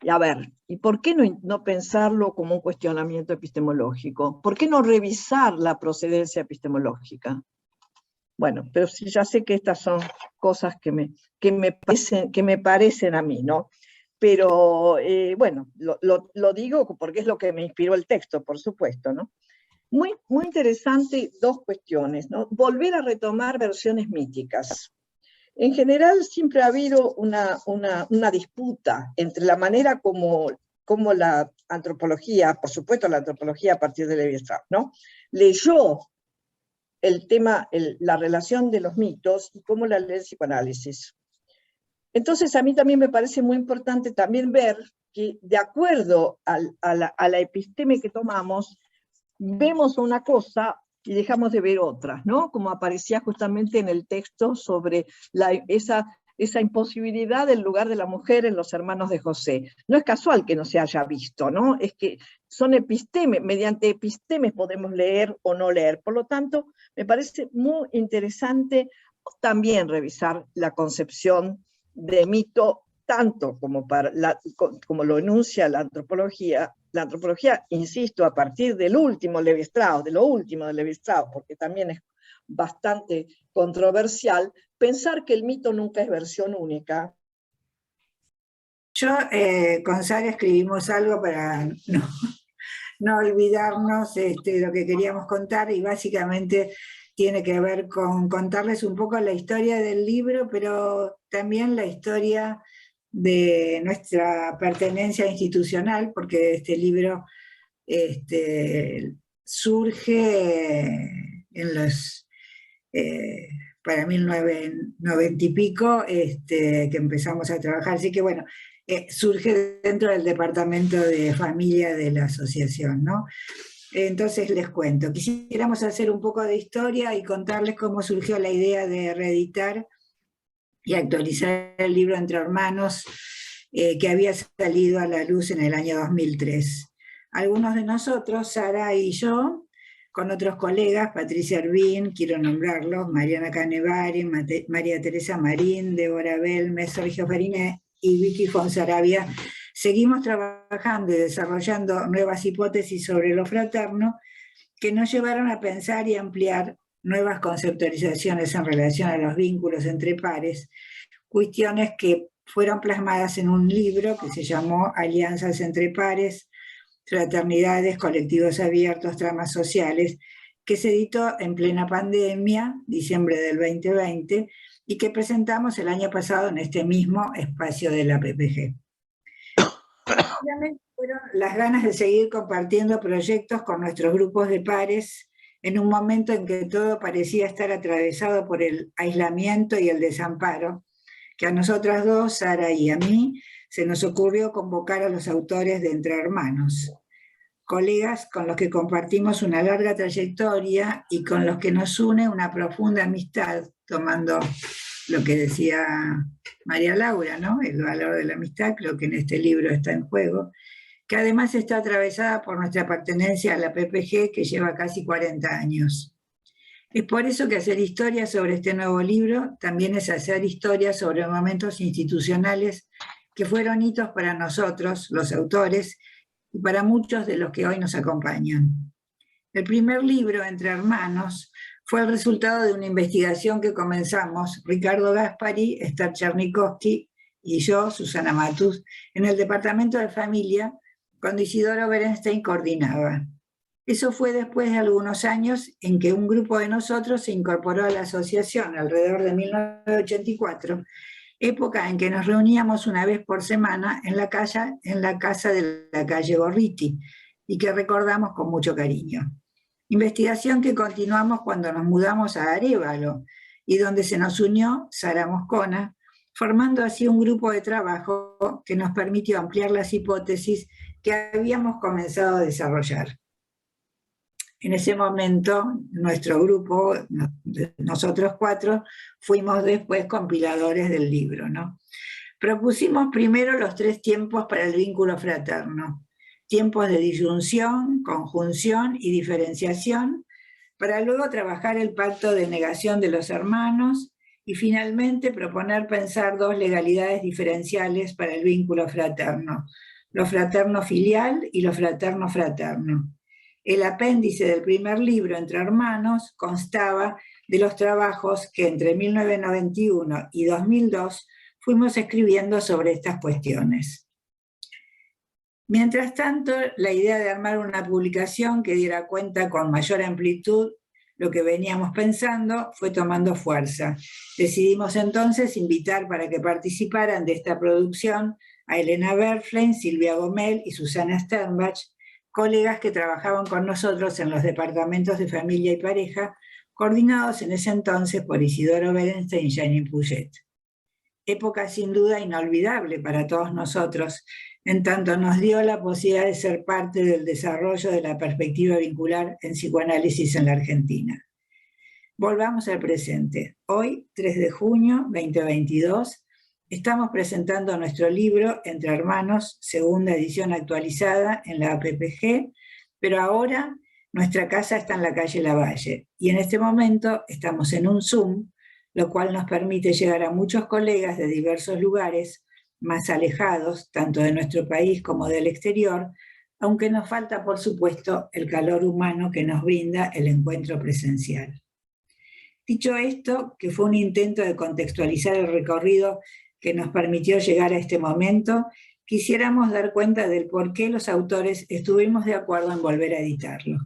Y a ver, ¿y por qué no pensarlo como un cuestionamiento epistemológico? ¿Por qué no revisar la procedencia epistemológica? Bueno, pero sí, ya sé que estas son cosas que me parecen a mí, ¿no? Pero bueno, lo digo porque es lo que me inspiró el texto, por supuesto, ¿no? Muy interesante dos cuestiones, ¿no? Volver a retomar versiones míticas. En general siempre ha habido una disputa entre la manera como la antropología, por supuesto la antropología a partir de Levi-Strauss, ¿no? Leyó el tema, la relación de los mitos y cómo la lee el psicoanálisis. Entonces a mí también me parece muy importante también ver que de acuerdo a la episteme que tomamos, vemos una cosa y dejamos de ver otras, ¿no? Como aparecía justamente en el texto sobre esa imposibilidad del lugar de la mujer en los hermanos de José. No es casual que no se haya visto, ¿no? Es que son epistemes, mediante epistemes podemos leer o no leer. Por lo tanto, me parece muy interesante también revisar la concepción de mito, tanto como lo enuncia la antropología, insisto, a partir del último Levi-Strauss, de lo último de Levi-Strauss, porque también es bastante controversial, pensar que el mito nunca es versión única. Yo con Sara escribimos algo para no olvidarnos lo que queríamos contar, y básicamente tiene que ver con contarles un poco la historia del libro, pero también la historia de nuestra pertenencia institucional, porque este libro surge en los para 1990 y pico, que empezamos a trabajar. Así que bueno, surge dentro del departamento de familia de la asociación, ¿no? Entonces les cuento, quisiéramos hacer un poco de historia y contarles cómo surgió la idea de reeditar y actualizar el libro Entre Hermanos, que había salido a la luz en el año 2003. Algunos de nosotros, Sara y yo, con otros colegas, Patricia Ervin, quiero nombrarlos, Mariana Canevari, María Teresa Marín, Débora Belmes, Sergio Farina y Vicky Fonsaravia, seguimos trabajando y desarrollando nuevas hipótesis sobre lo fraterno que nos llevaron a pensar y ampliar nuevas conceptualizaciones en relación a los vínculos entre pares, cuestiones que fueron plasmadas en un libro que se llamó Alianzas entre pares, fraternidades, colectivos abiertos, tramas sociales, que se editó en plena pandemia, diciembre del 2020, y que presentamos el año pasado en este mismo espacio de la PPG. Fueron las ganas de seguir compartiendo proyectos con nuestros grupos de pares en un momento en que todo parecía estar atravesado por el aislamiento y el desamparo, que a nosotras dos, Sara y a mí, se nos ocurrió convocar a los autores de Entre Hermanos, colegas con los que compartimos una larga trayectoria y con los que nos une una profunda amistad, tomando lo que decía María Laura, ¿no? El valor de la amistad, creo que en este libro está en juego, que además está atravesada por nuestra pertenencia a la PPG, que lleva casi 40 años. Es por eso que hacer historia sobre este nuevo libro también es hacer historia sobre momentos institucionales que fueron hitos para nosotros, los autores, y para muchos de los que hoy nos acompañan. El primer libro, Entre Hermanos, fue el resultado de una investigación que comenzamos, Ricardo Gaspari, Esther Chernikowski y yo, Susana Matus, en el Departamento de Familia, cuando Isidoro Berenstein coordinaba. Eso fue después de algunos años en que un grupo de nosotros se incorporó a la asociación, alrededor de 1984, época en que nos reuníamos una vez por semana en la casa de la calle Gorriti, y que recordamos con mucho cariño. Investigación que continuamos cuando nos mudamos a Arévalo, y donde se nos unió Sara Moscona, formando así un grupo de trabajo que nos permitió ampliar las hipótesis que habíamos comenzado a desarrollar. En ese momento, nuestro grupo, nosotros cuatro, fuimos después compiladores del libro, ¿no? Propusimos primero los 3 tiempos para el vínculo fraterno: tiempos de disyunción, conjunción y diferenciación, para luego trabajar el pacto de negación de los hermanos y finalmente proponer pensar 2 legalidades diferenciales para el vínculo fraterno: lo fraterno filial y lo fraterno fraterno. El apéndice del primer libro, Entre Hermanos, constaba de los trabajos que entre 1991 y 2002 fuimos escribiendo sobre estas cuestiones. Mientras tanto, la idea de armar una publicación que diera cuenta con mayor amplitud lo que veníamos pensando fue tomando fuerza. Decidimos entonces invitar para que participaran de esta producción a Elena Berflein, Silvia Gomel y Susana Sternbach, colegas que trabajaban con nosotros en los departamentos de familia y pareja, coordinados en ese entonces por Isidoro Berenstein y Janine Puget. Época sin duda inolvidable para todos nosotros, en tanto nos dio la posibilidad de ser parte del desarrollo de la perspectiva vincular en psicoanálisis en la Argentina. Volvamos al presente. Hoy, 3 de junio 2022, estamos presentando nuestro libro Entre Hermanos, segunda edición actualizada en la PPG, pero ahora nuestra casa está en la calle Lavalle y en este momento estamos en un Zoom, lo cual nos permite llegar a muchos colegas de diversos lugares más alejados, tanto de nuestro país como del exterior, aunque nos falta, por supuesto, el calor humano que nos brinda el encuentro presencial. Dicho esto, que fue un intento de contextualizar el recorrido que nos permitió llegar a este momento, quisiéramos dar cuenta del por qué los autores estuvimos de acuerdo en volver a editarlo.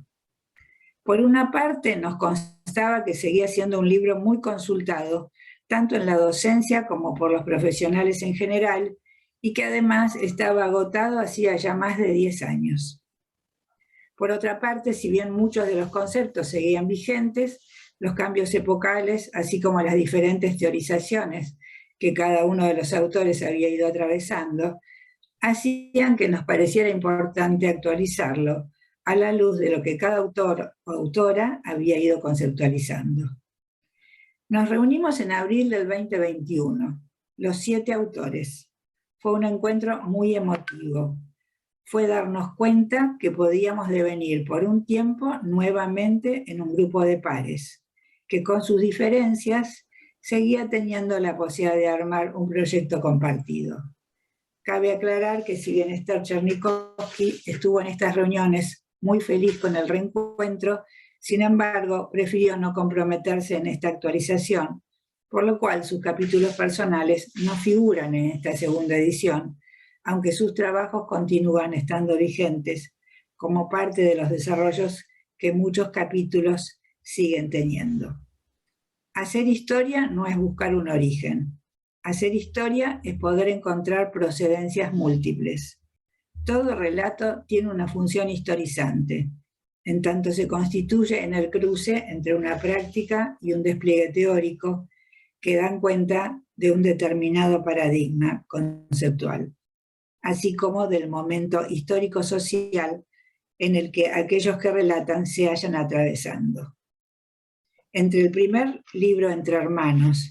Por una parte, nos constaba que seguía siendo un libro muy consultado, tanto en la docencia como por los profesionales en general, y que además estaba agotado hacía ya más de 10 años. Por otra parte, si bien muchos de los conceptos seguían vigentes, los cambios epocales, así como las diferentes teorizaciones que cada uno de los autores había ido atravesando, hacían que nos pareciera importante actualizarlo a la luz de lo que cada autor o autora había ido conceptualizando. Nos reunimos en abril del 2021, los 7 autores. Fue un encuentro muy emotivo. Fue darnos cuenta que podíamos devenir por un tiempo nuevamente en un grupo de pares, que con sus diferencias seguía teniendo la posibilidad de armar un proyecto compartido. Cabe aclarar que si bien Esther Chernikovsky estuvo en estas reuniones muy feliz con el reencuentro, sin embargo, prefirió no comprometerse en esta actualización, por lo cual sus capítulos personales no figuran en esta segunda edición, aunque sus trabajos continúan estando vigentes como parte de los desarrollos que muchos capítulos siguen teniendo. Hacer historia no es buscar un origen. Hacer historia es poder encontrar procedencias múltiples. Todo relato tiene una función historizante, en tanto se constituye en el cruce entre una práctica y un despliegue teórico que dan cuenta de un determinado paradigma conceptual, así como del momento histórico-social en el que aquellos que relatan se hallan atravesando. Entre el primer libro Entre Hermanos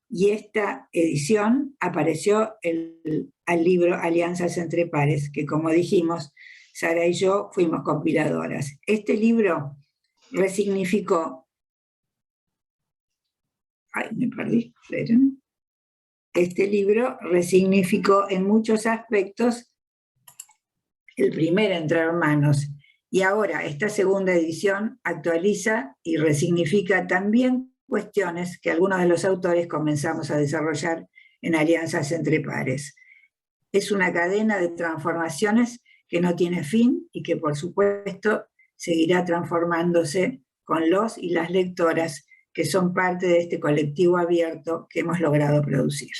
y esta edición apareció el libro Alianzas entre Pares, que como dijimos, Sara y yo fuimos compiladoras. Este libro resignificó... Ay, me perdí, esperen. Este libro resignificó en muchos aspectos el primer Entre Hermanos, y ahora esta segunda edición actualiza y resignifica también cuestiones que algunos de los autores comenzamos a desarrollar en Alianzas entre Pares. Es una cadena de transformaciones que no tiene fin y que por supuesto seguirá transformándose con los y las lectoras que son parte de este colectivo abierto que hemos logrado producir.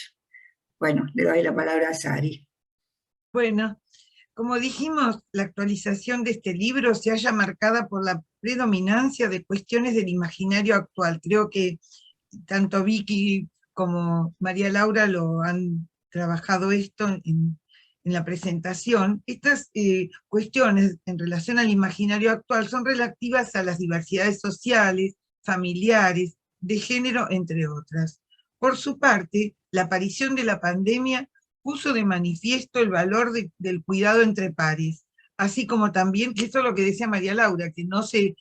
Bueno, le doy la palabra a Sari. Bueno, como dijimos, la actualización de este libro se halla marcada por la predominancia de cuestiones del imaginario actual. Creo que tanto Vicky como María Laura lo han trabajado esto en la presentación. Estas cuestiones en relación al imaginario actual son relativas a las diversidades sociales, familiares, de género, entre otras. Por su parte, la aparición de la pandemia puso de manifiesto el valor del cuidado entre pares, así como también, que esto es lo que decía María Laura, que no se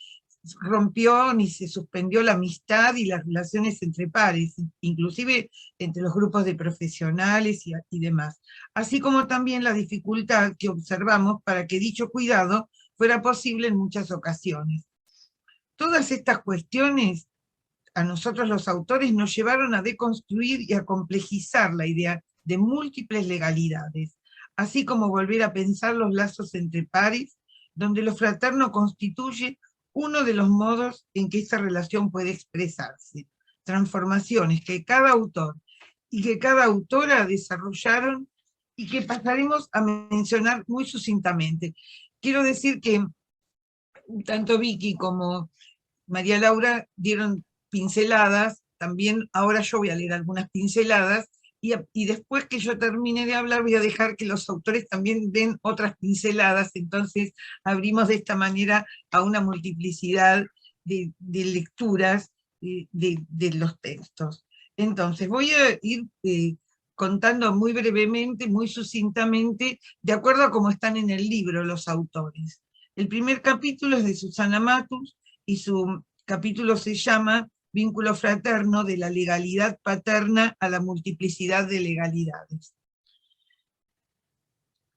rompió ni se suspendió la amistad y las relaciones entre pares, inclusive entre los grupos de profesionales y demás, así como también la dificultad que observamos para que dicho cuidado fuera posible en muchas ocasiones. Todas estas cuestiones, a nosotros los autores, nos llevaron a deconstruir y a complejizar la idea de múltiples legalidades, así como volver a pensar los lazos entre pares, donde lo fraterno constituye uno de los modos en que esta relación puede expresarse. Transformaciones que cada autor y que cada autora desarrollaron y que pasaremos a mencionar muy sucintamente. Quiero decir que tanto Vicky como María Laura dieron pinceladas, también ahora yo voy a leer algunas pinceladas, y después que yo termine de hablar voy a dejar que los autores también den otras pinceladas, entonces abrimos de esta manera a una multiplicidad de lecturas de los textos. Entonces voy a ir contando muy brevemente, muy sucintamente, de acuerdo a cómo están en el libro los autores. El primer capítulo es de Susana Matus, y su capítulo se llama Vínculo fraterno de la legalidad paterna a la multiplicidad de legalidades.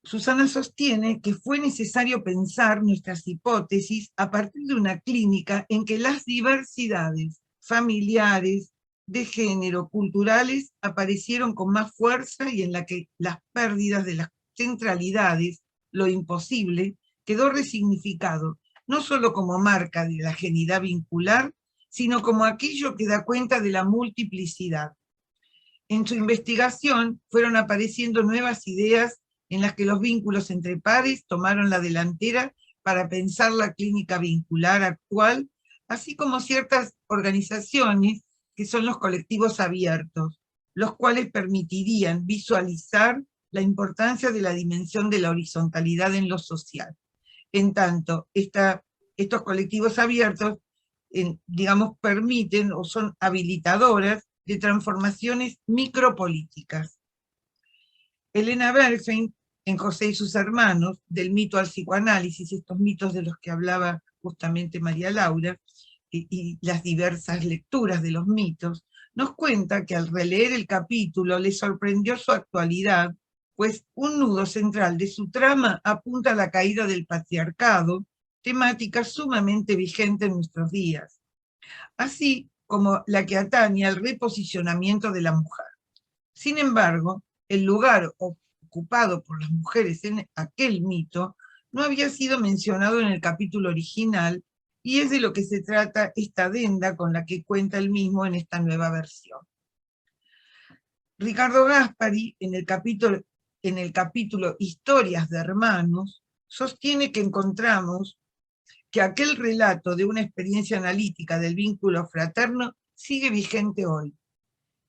Susana sostiene que fue necesario pensar nuestras hipótesis a partir de una clínica en que las diversidades familiares, de género, culturales, aparecieron con más fuerza y en la que las pérdidas de las centralidades, lo imposible, quedó resignificado, no solo como marca de la ajenidad vincular, sino como aquello que da cuenta de la multiplicidad. En su investigación fueron apareciendo nuevas ideas en las que los vínculos entre pares tomaron la delantera para pensar la clínica vincular actual, así como ciertas organizaciones que son los colectivos abiertos, los cuales permitirían visualizar la importancia de la dimensión de la horizontalidad en lo social. En tanto, estos colectivos abiertos, digamos, permiten o son habilitadoras de transformaciones micropolíticas. Elena Bernstein, en José y sus hermanos, del mito al psicoanálisis, estos mitos de los que hablaba justamente María Laura, y las diversas lecturas de los mitos, nos cuenta que al releer el capítulo le sorprendió su actualidad, pues un nudo central de su trama apunta a la caída del patriarcado, temática sumamente vigente en nuestros días, así como la que atañe al reposicionamiento de la mujer. Sin embargo, el lugar ocupado por las mujeres en aquel mito no había sido mencionado en el capítulo original, y es de lo que se trata esta adenda con la que cuenta el mismo en esta nueva versión. Ricardo Gaspari, en el capítulo Historias de Hermanos, sostiene que encontramos que aquel relato de una experiencia analítica del vínculo fraterno sigue vigente hoy.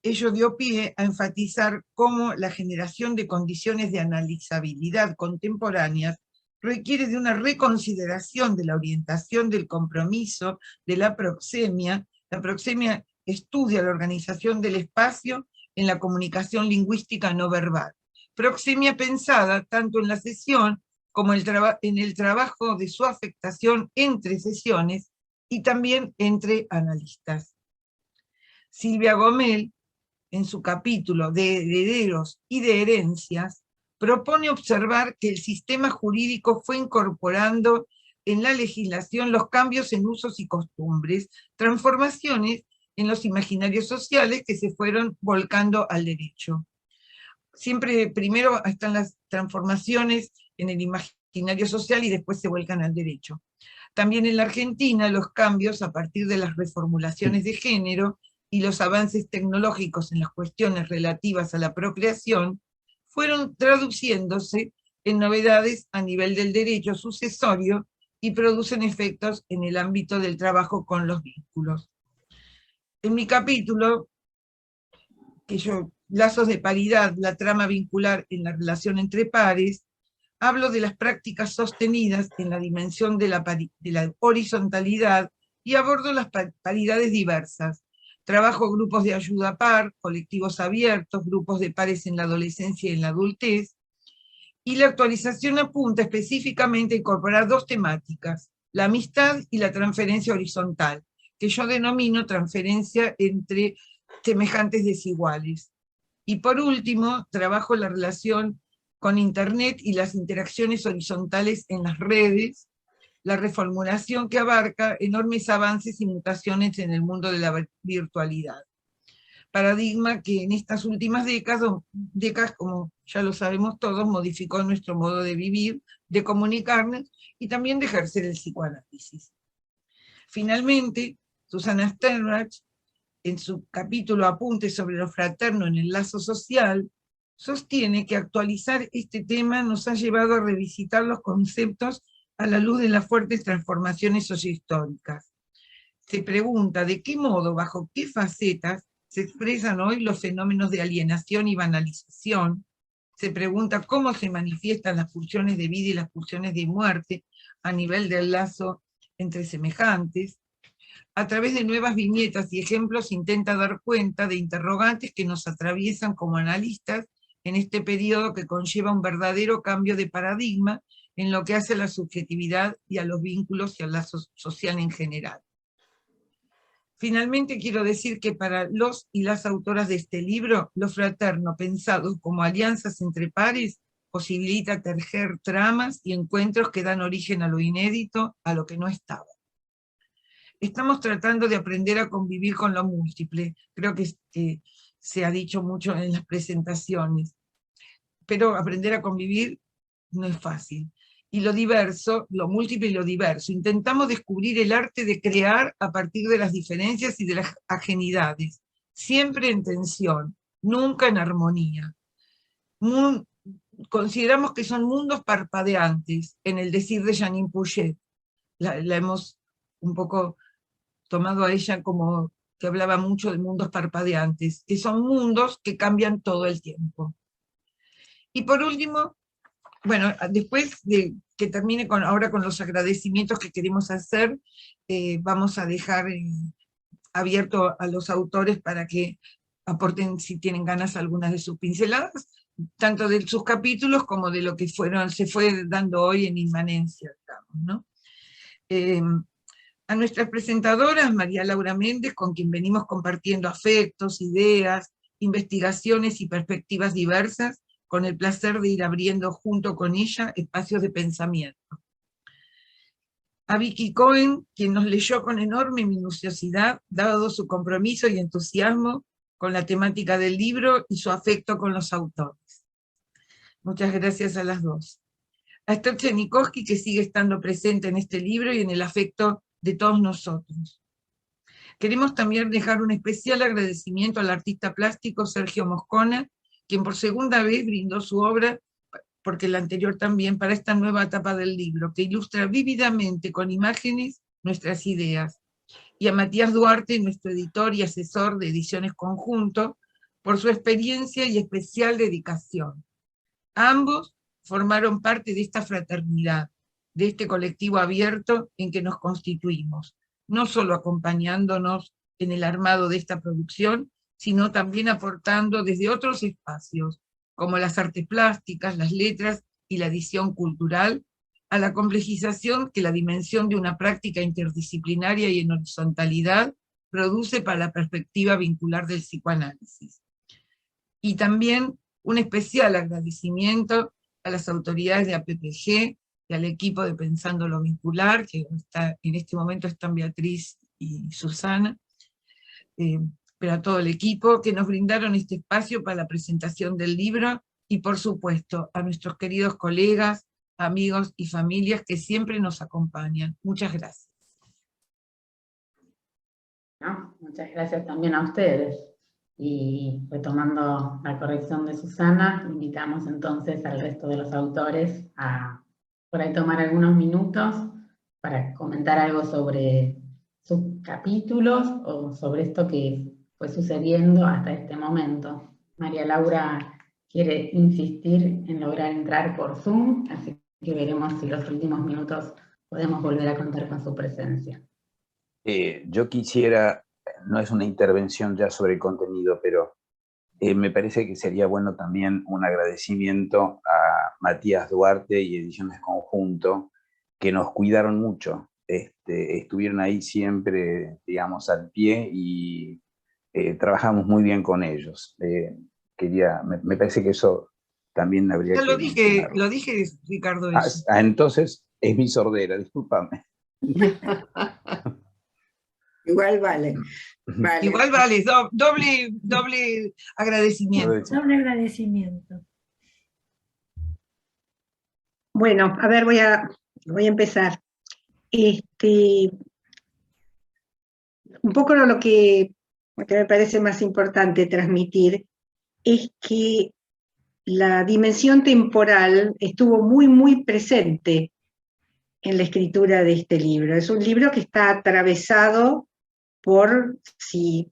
Ello dio pie a enfatizar cómo la generación de condiciones de analizabilidad contemporáneas requiere de una reconsideración de la orientación del compromiso, de la proxemia. La proxemia estudia la organización del espacio en la comunicación lingüística no verbal. Proxemia pensada tanto en la sesión como en el trabajo de su afectación entre sesiones y también entre analistas. Silvia Gomel, en su capítulo de herederos y de herencias, propone observar que el sistema jurídico fue incorporando en la legislación los cambios en usos y costumbres, transformaciones en los imaginarios sociales que se fueron volcando al derecho. Siempre primero están las transformaciones en el imaginario social y después se vuelcan al derecho. También en la Argentina los cambios a partir de las reformulaciones de género y los avances tecnológicos en las cuestiones relativas a la procreación fueron traduciéndose en novedades a nivel del derecho sucesorio y producen efectos en el ámbito del trabajo con los vínculos. En mi capítulo, Lazos de paridad, la trama vincular en la relación entre pares, hablo de las prácticas sostenidas en la dimensión de la horizontalidad y abordo las paridades diversas. Trabajo grupos de ayuda par, colectivos abiertos, grupos de pares en la adolescencia y en la adultez, y la actualización apunta específicamente a incorporar dos temáticas, la amistad y la transferencia horizontal, que yo denomino transferencia entre semejantes desiguales. Y por último, trabajo la relación con Internet y las interacciones horizontales en las redes, la reformulación que abarca enormes avances y mutaciones en el mundo de la virtualidad. Paradigma que en estas últimas décadas, como ya lo sabemos todos, modificó nuestro modo de vivir, de comunicarnos y también de ejercer el psicoanálisis. Finalmente, Susana Sternbach, en su capítulo Apuntes sobre lo fraterno en el lazo social, sostiene que actualizar este tema nos ha llevado a revisitar los conceptos a la luz de las fuertes transformaciones sociohistóricas. Se pregunta de qué modo, bajo qué facetas, se expresan hoy los fenómenos de alienación y banalización. Se pregunta cómo se manifiestan las pulsiones de vida y las pulsiones de muerte a nivel del lazo entre semejantes. A través de nuevas viñetas y ejemplos intenta dar cuenta de interrogantes que nos atraviesan como analistas en este periodo que conlleva un verdadero cambio de paradigma en lo que hace a la subjetividad y a los vínculos y al lazo social en general. Finalmente quiero decir que para los y las autoras de este libro, lo fraterno pensado como alianzas entre pares posibilita tejer tramas y encuentros que dan origen a lo inédito, a lo que no estaba. Estamos tratando de aprender a convivir con lo múltiple, creo que se ha dicho mucho en las presentaciones, pero aprender a convivir no es fácil. Y lo diverso, lo múltiple y lo diverso. Intentamos descubrir el arte de crear a partir de las diferencias y de las ajenidades, siempre en tensión, nunca en armonía. Consideramos que son mundos parpadeantes, en el decir de Janine Pouget. La hemos un poco tomado a ella como que hablaba mucho de mundos parpadeantes, que son mundos que cambian todo el tiempo. Y por último, bueno, después de que termine ahora con los agradecimientos que queremos hacer, vamos a dejar abierto a los autores para que aporten, si tienen ganas, algunas de sus pinceladas, tanto de sus capítulos como de lo que se fue dando hoy en Inmanencia, digamos, ¿no? A nuestras presentadoras, María Laura Méndez, con quien venimos compartiendo afectos, ideas, investigaciones y perspectivas diversas, con el placer de ir abriendo junto con ella espacios de pensamiento. A Vicky Cohen, quien nos leyó con enorme minuciosidad, dado su compromiso y entusiasmo con la temática del libro y su afecto con los autores. Muchas gracias a las dos. A Esther Chaikovsky, que sigue estando presente en este libro y en el afecto de todos nosotros. Queremos también dejar un especial agradecimiento al artista plástico Sergio Moscona, quien por segunda vez brindó su obra, porque la anterior también, para esta nueva etapa del libro, que ilustra vívidamente con imágenes nuestras ideas. Y a Matías Duarte, nuestro editor y asesor de Ediciones Conjunto, por su experiencia y especial dedicación. Ambos formaron parte de esta fraternidad, de este colectivo abierto en que nos constituimos, no solo acompañándonos en el armado de esta producción, sino también aportando desde otros espacios, como las artes plásticas, las letras y la edición cultural, a la complejización que la dimensión de una práctica interdisciplinaria y en horizontalidad produce para la perspectiva vincular del psicoanálisis. Y también un especial agradecimiento a las autoridades de APPG y al equipo de Pensando lo Vincular, que en este momento están Beatriz y Susana, pero a todo el equipo que nos brindaron este espacio para la presentación del libro, y por supuesto a nuestros queridos colegas, amigos y familias que siempre nos acompañan. Muchas gracias. ¿No? Muchas gracias también a ustedes. Y retomando la corrección de Susana, invitamos entonces al resto de los autores a por ahí tomar algunos minutos para comentar algo sobre sus capítulos o sobre esto que fue sucediendo hasta este momento. María Laura quiere insistir en lograr entrar por Zoom, así que veremos si los últimos minutos podemos volver a contar con su presencia. Yo quisiera, no es una intervención ya sobre el contenido, pero me parece que sería bueno también un agradecimiento a Matías Duarte y Ediciones Conjunto, que nos cuidaron mucho, estuvieron ahí siempre, digamos, al pie y trabajamos muy bien con ellos. Me parece que eso también habría que mencionarlo. Lo dije, Ricardo. Entonces es mi sordera, discúlpame. Igual vale. Igual vale, doble agradecimiento. Doble agradecimiento. Bueno, a ver, voy a empezar. Un poco lo que me parece más importante transmitir es que la dimensión temporal estuvo muy, muy presente en la escritura de este libro. Es un libro que está atravesado por,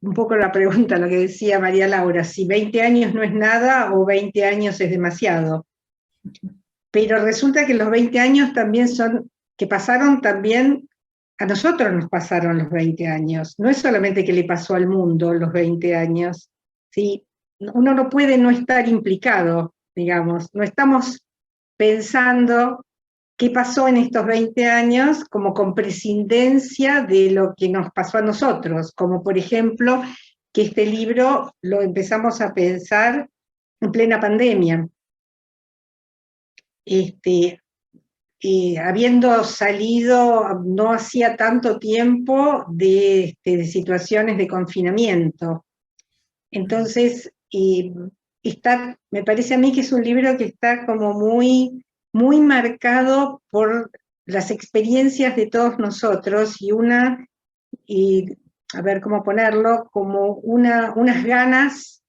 un poco la pregunta, lo que decía María Laura, si 20 años no es nada o 20 años es demasiado. Pero resulta que los 20 años también que pasaron también, a nosotros nos pasaron los 20 años. No es solamente que le pasó al mundo los 20 años, ¿sí? Uno no puede no estar implicado, digamos. No estamos pensando qué pasó en estos 20 años como con prescindencia de lo que nos pasó a nosotros, como por ejemplo que este libro lo empezamos a pensar en plena pandemia. Habiendo salido no hacía tanto tiempo de situaciones de confinamiento. Entonces, me parece a mí que es un libro que está como muy, muy marcado por las experiencias de todos nosotros y a ver cómo ponerlo, como unas ganas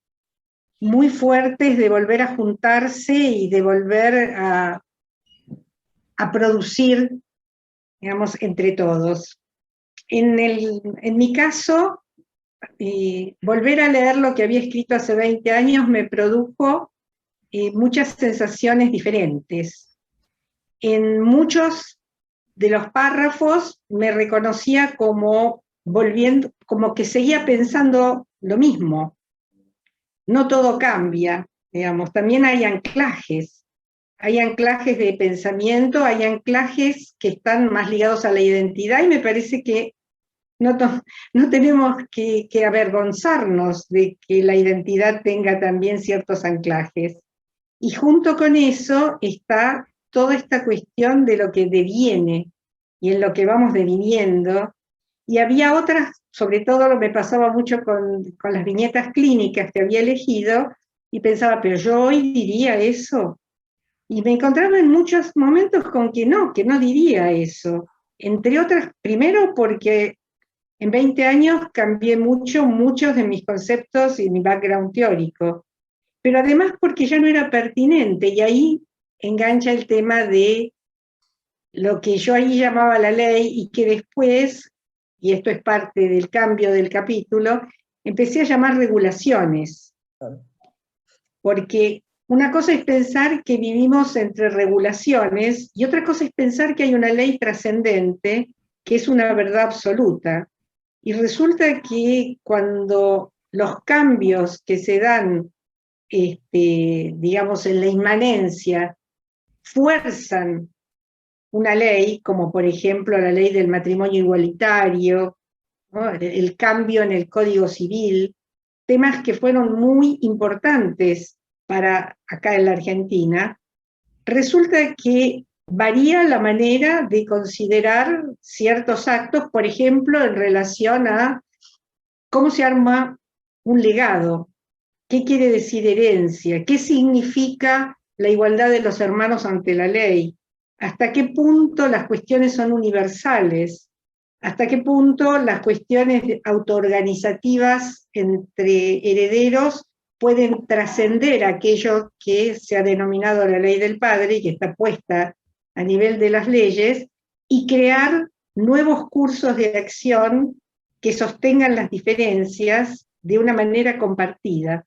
muy fuertes de volver a juntarse y de volver a producir, digamos, entre todos. en mi caso, volver a leer lo que había escrito hace 20 años me produjo muchas sensaciones diferentes. En muchos de los párrafos me reconocía como volviendo, como que seguía pensando lo mismo. No todo cambia, digamos, también hay anclajes de pensamiento, hay anclajes que están más ligados a la identidad, y me parece que no tenemos que avergonzarnos de que la identidad tenga también ciertos anclajes. Y junto con eso está toda esta cuestión de lo que deviene y en lo que vamos deviniendo. Y había otras, sobre todo me pasaba mucho con las viñetas clínicas que había elegido, y pensaba, pero yo hoy diría eso. Y me encontraba en muchos momentos con que no diría eso. Entre otras, primero porque en 20 años cambié muchos de mis conceptos y mi background teórico, pero además porque ya no era pertinente, y ahí engancha el tema de lo que yo ahí llamaba la ley, y que después, y esto es parte del cambio del capítulo, empecé a llamar regulaciones. Porque una cosa es pensar que vivimos entre regulaciones, y otra cosa es pensar que hay una ley trascendente, que es una verdad absoluta. Y resulta que cuando los cambios que se dan, digamos, en la inmanencia, fuerzan una ley, como por ejemplo la ley del matrimonio igualitario, ¿no? El cambio en el Código Civil, temas que fueron muy importantes para acá en la Argentina, resulta que varía la manera de considerar ciertos actos, por ejemplo, en relación a cómo se arma un legado, qué quiere decir herencia, qué significa la igualdad de los hermanos ante la ley, hasta qué punto las cuestiones son universales, hasta qué punto las cuestiones autoorganizativas entre herederos pueden trascender aquello que se ha denominado la ley del padre y que está puesta a nivel de las leyes, y crear nuevos cursos de acción que sostengan las diferencias de una manera compartida.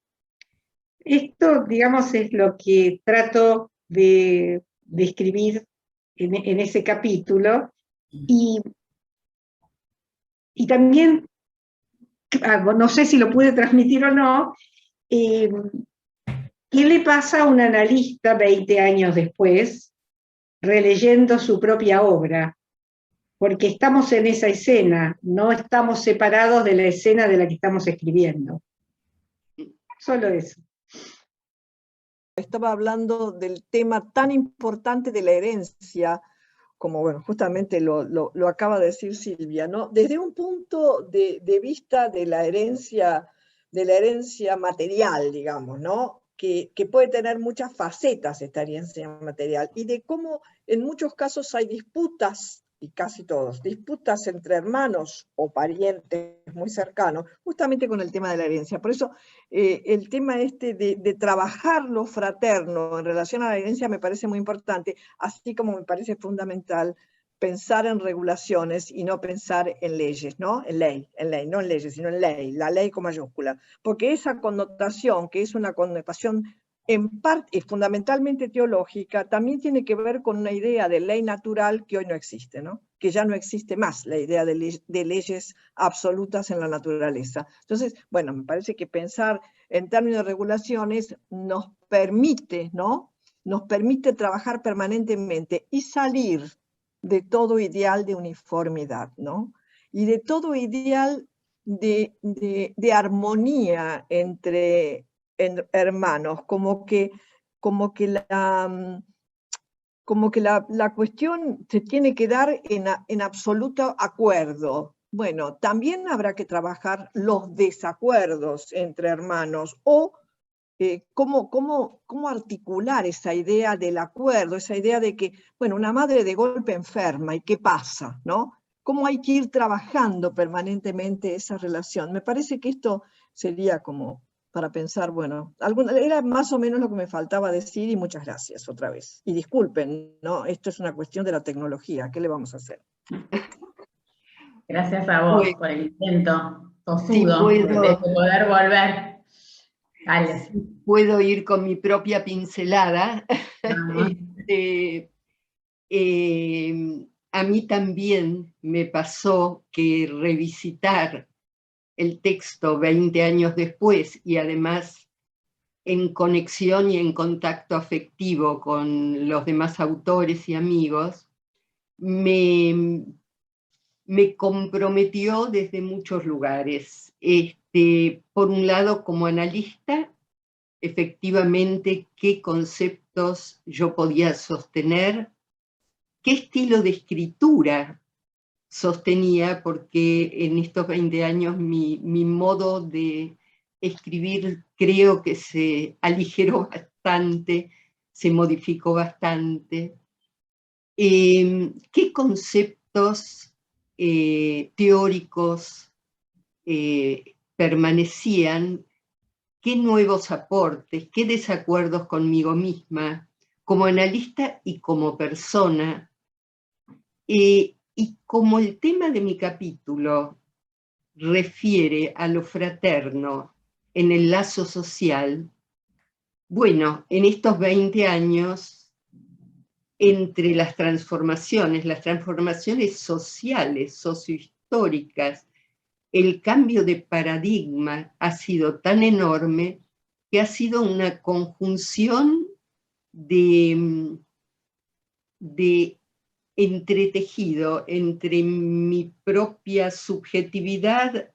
Esto, digamos, es lo que trato de escribir en ese capítulo, y también, no sé si lo pude transmitir o no, ¿qué le pasa a un analista 20 años después, releyendo su propia obra? Porque estamos en esa escena, no estamos separados de la escena de la que estamos escribiendo. Solo eso. Estaba hablando del tema tan importante de la herencia, como bueno, justamente lo acaba de decir Silvia, ¿no? Desde un punto de vista de la herencia material, digamos, ¿no? Que puede tener muchas facetas esta herencia material, y de cómo en muchos casos hay disputas, y casi todos, disputas entre hermanos o parientes muy cercanos, justamente con el tema de la herencia. Por eso el tema de trabajar lo fraterno en relación a la herencia me parece muy importante, así como me parece fundamental pensar en regulaciones y no pensar en leyes, ¿no? En ley, no en leyes, sino en ley, la ley con mayúscula, porque esa connotación, que es una connotación en parte, fundamentalmente teológica, también tiene que ver con una idea de ley natural que hoy no existe, ¿no? Que ya no existe más la idea de leyes absolutas en la naturaleza. Entonces, bueno, me parece que pensar en términos de regulaciones nos permite, ¿no? Nos permite trabajar permanentemente y salir de todo ideal de uniformidad, ¿no? Y de todo ideal de armonía entre hermanos, como que la cuestión se tiene que dar en absoluto acuerdo. Bueno, también habrá que trabajar los desacuerdos entre hermanos, o cómo articular esa idea del acuerdo, esa idea de que, bueno, una madre de golpe enferma, ¿y qué pasa? ¿No? ¿Cómo hay que ir trabajando permanentemente esa relación? Me parece que esto sería como para pensar, bueno, era más o menos lo que me faltaba decir, y muchas gracias otra vez. Y disculpen, ¿no? Esto es una cuestión de la tecnología, ¿qué le vamos a hacer? Gracias a vos Pues, por el intento si tosudo puedo, de poder volver. Dale. si puedo ir con mi propia pincelada. Vamos. A mí también me pasó que revisitar el texto 20 años después y además en conexión y en contacto afectivo con los demás autores y amigos, me comprometió desde muchos lugares. Por un lado, como analista, efectivamente, qué conceptos yo podía sostener, qué estilo de escritura sostenía, porque en estos 20 años mi modo de escribir creo que se aligeró bastante, se modificó bastante. ¿Qué conceptos teóricos permanecían? ¿Qué nuevos aportes? ¿Qué desacuerdos conmigo misma, como analista y como persona? Y como el tema de mi capítulo refiere a lo fraterno en el lazo social, bueno, en estos 20 años, entre las transformaciones sociales, sociohistóricas, el cambio de paradigma ha sido tan enorme que ha sido una conjunción de entretejido entre mi propia subjetividad,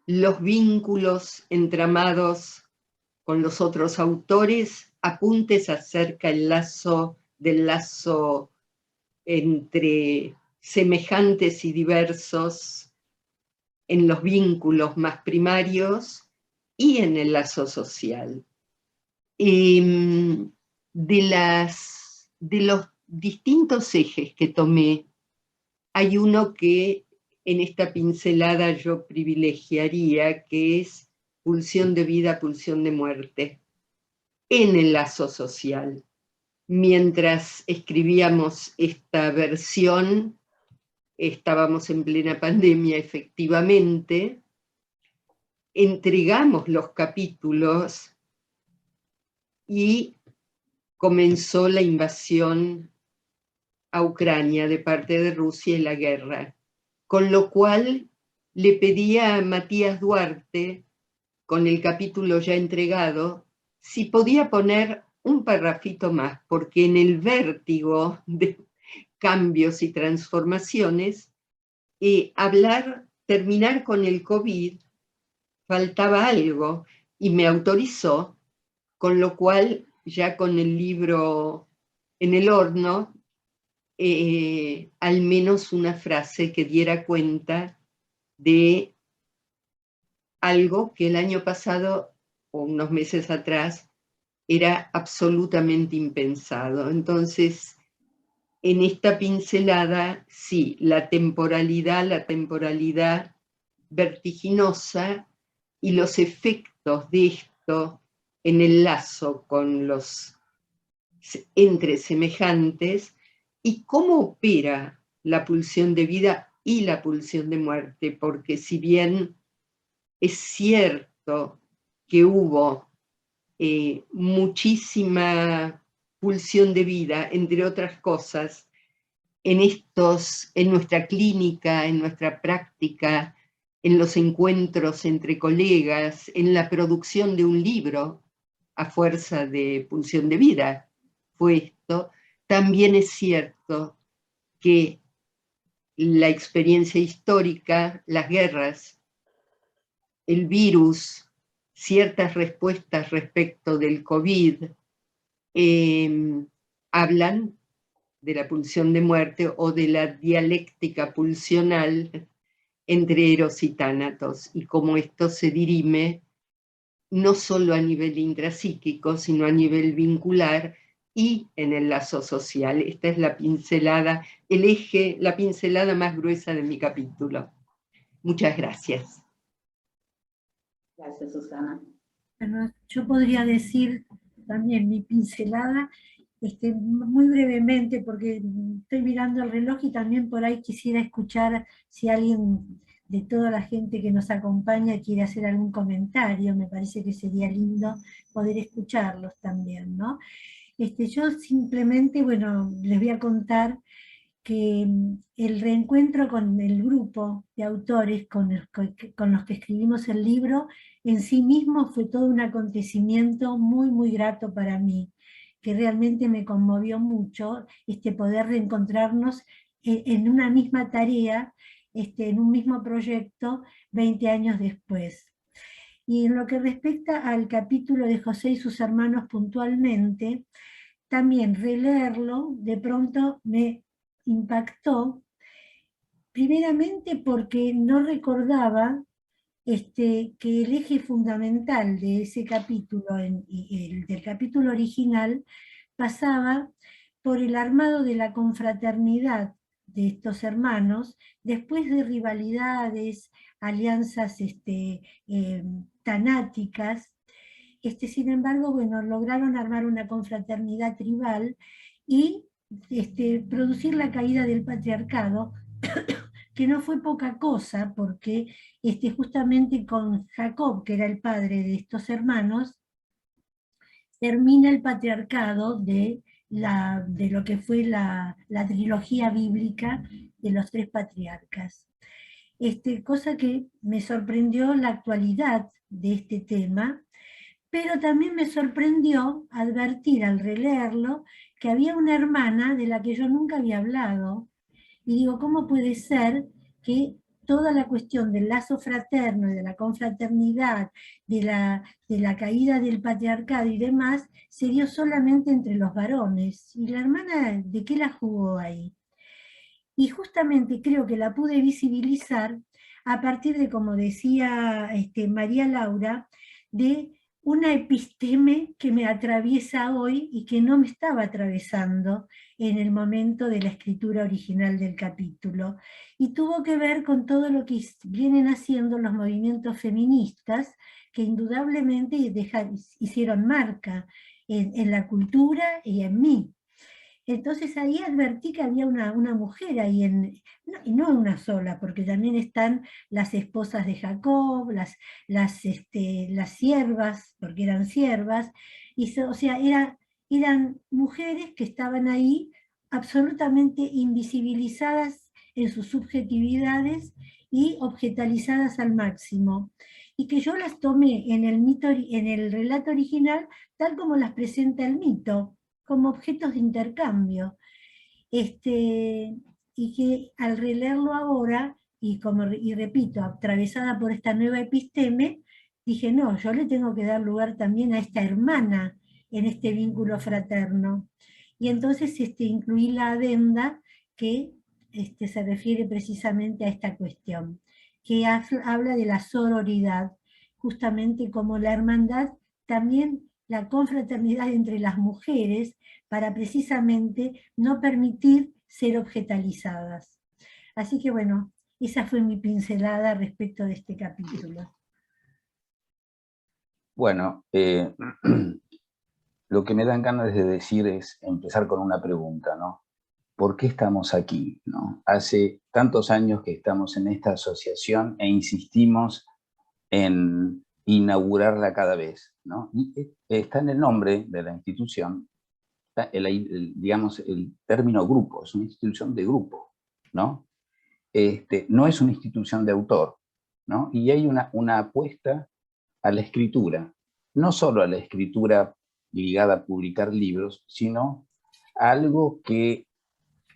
los vínculos entramados con los otros autores, apuntes acerca del lazo entre semejantes y diversos en los vínculos más primarios y en el lazo social. De los distintos ejes que tomé, hay uno que en esta pincelada yo privilegiaría, que es pulsión de vida, pulsión de muerte, en el lazo social. Mientras escribíamos esta versión, estábamos en plena pandemia, efectivamente, entregamos los capítulos y comenzó la invasión a Ucrania de parte de Rusia y la guerra, con lo cual le pedía a Matías Duarte, con el capítulo ya entregado, si podía poner un parrafito más, porque en el vértigo de cambios y transformaciones, terminar con el COVID, faltaba algo, y me autorizó, con lo cual ya con el libro en el horno, al menos una frase que diera cuenta de algo que el año pasado, o unos meses atrás, era absolutamente impensado. Entonces, en esta pincelada, sí, la temporalidad vertiginosa y los efectos de esto en el lazo con los entre semejantes, y cómo opera la pulsión de vida y la pulsión de muerte, porque si bien es cierto que hubo muchísima pulsión de vida, entre otras cosas, en nuestra clínica, en nuestra práctica, en los encuentros entre colegas, en la producción de un libro a fuerza de pulsión de vida, fue esto. También es cierto que la experiencia histórica, las guerras, el virus, ciertas respuestas respecto del COVID, hablan de la pulsión de muerte o de la dialéctica pulsional entre eros y tánatos, y cómo esto se dirime no solo a nivel intrapsíquico, sino a nivel vincular y en el lazo social. Esta es la pincelada, la pincelada más gruesa de mi capítulo. Muchas gracias. Gracias, Susana. Bueno, yo podría decir también mi pincelada, Muy brevemente, porque estoy mirando el reloj y también por ahí quisiera escuchar si alguien de toda la gente que nos acompaña quiere hacer algún comentario. Me parece que sería lindo poder escucharlos también, ¿no? Yo simplemente, bueno, les voy a contar que el reencuentro con el grupo de autores con los que escribimos el libro en sí mismo fue todo un acontecimiento muy, muy grato para mí, que realmente me conmovió mucho poder reencontrarnos en una misma tarea, en un mismo proyecto, 20 años después. Y en lo que respecta al capítulo de José y sus hermanos puntualmente, también releerlo de pronto me impactó, primeramente porque no recordaba que el eje fundamental de ese capítulo, del capítulo original, pasaba por el armado de la confraternidad de estos hermanos, después de rivalidades, alianzas tanáticas. Sin embargo, bueno, lograron armar una confraternidad tribal y producir la caída del patriarcado, que no fue poca cosa, porque justamente con Jacob, que era el padre de estos hermanos, termina el patriarcado de lo que fue la trilogía bíblica de los 3 patriarcas. Cosa que me sorprendió la actualidad de este tema, pero también me sorprendió advertir al releerlo que había una hermana de la que yo nunca había hablado. Y digo, ¿cómo puede ser que toda la cuestión del lazo fraterno y de la confraternidad, de la caída del patriarcado y demás, se dio solamente entre los varones? ¿Y la hermana de qué la jugó ahí? Y justamente creo que la pude visibilizar a partir de, como decía María Laura, de una episteme que me atraviesa hoy y que no me estaba atravesando en el momento de la escritura original del capítulo. Y tuvo que ver con todo lo que vienen haciendo los movimientos feministas, que indudablemente hicieron marca en la cultura y en mí. Entonces ahí advertí que había una mujer ahí, y no una sola, porque también están las esposas de Jacob, las siervas, porque eran siervas, o sea, eran mujeres que estaban ahí absolutamente invisibilizadas en sus subjetividades y objetalizadas al máximo. Y que yo las tomé en el relato original tal como las presenta el mito, como objetos de intercambio. Y que al releerlo ahora, y repito, atravesada por esta nueva episteme, dije, no, yo le tengo que dar lugar también a esta hermana en este vínculo fraterno. Y entonces incluí la adenda que se refiere precisamente a esta cuestión, que habla de la sororidad, justamente como la hermandad, también la confraternidad entre las mujeres, para precisamente no permitir ser objetalizadas. Así que bueno, esa fue mi pincelada respecto de este capítulo. Bueno, lo que me dan ganas de decir es empezar con una pregunta, ¿no? ¿Por qué estamos aquí, ¿no? Hace tantos años que estamos en esta asociación e insistimos en inaugurarla cada vez, ¿no? Y está en el nombre de la institución, digamos, el término grupo, es una institución de grupo, ¿no? No es una institución de autor, ¿no? Y hay una apuesta a la escritura, no solo a la escritura ligada a publicar libros, sino a algo que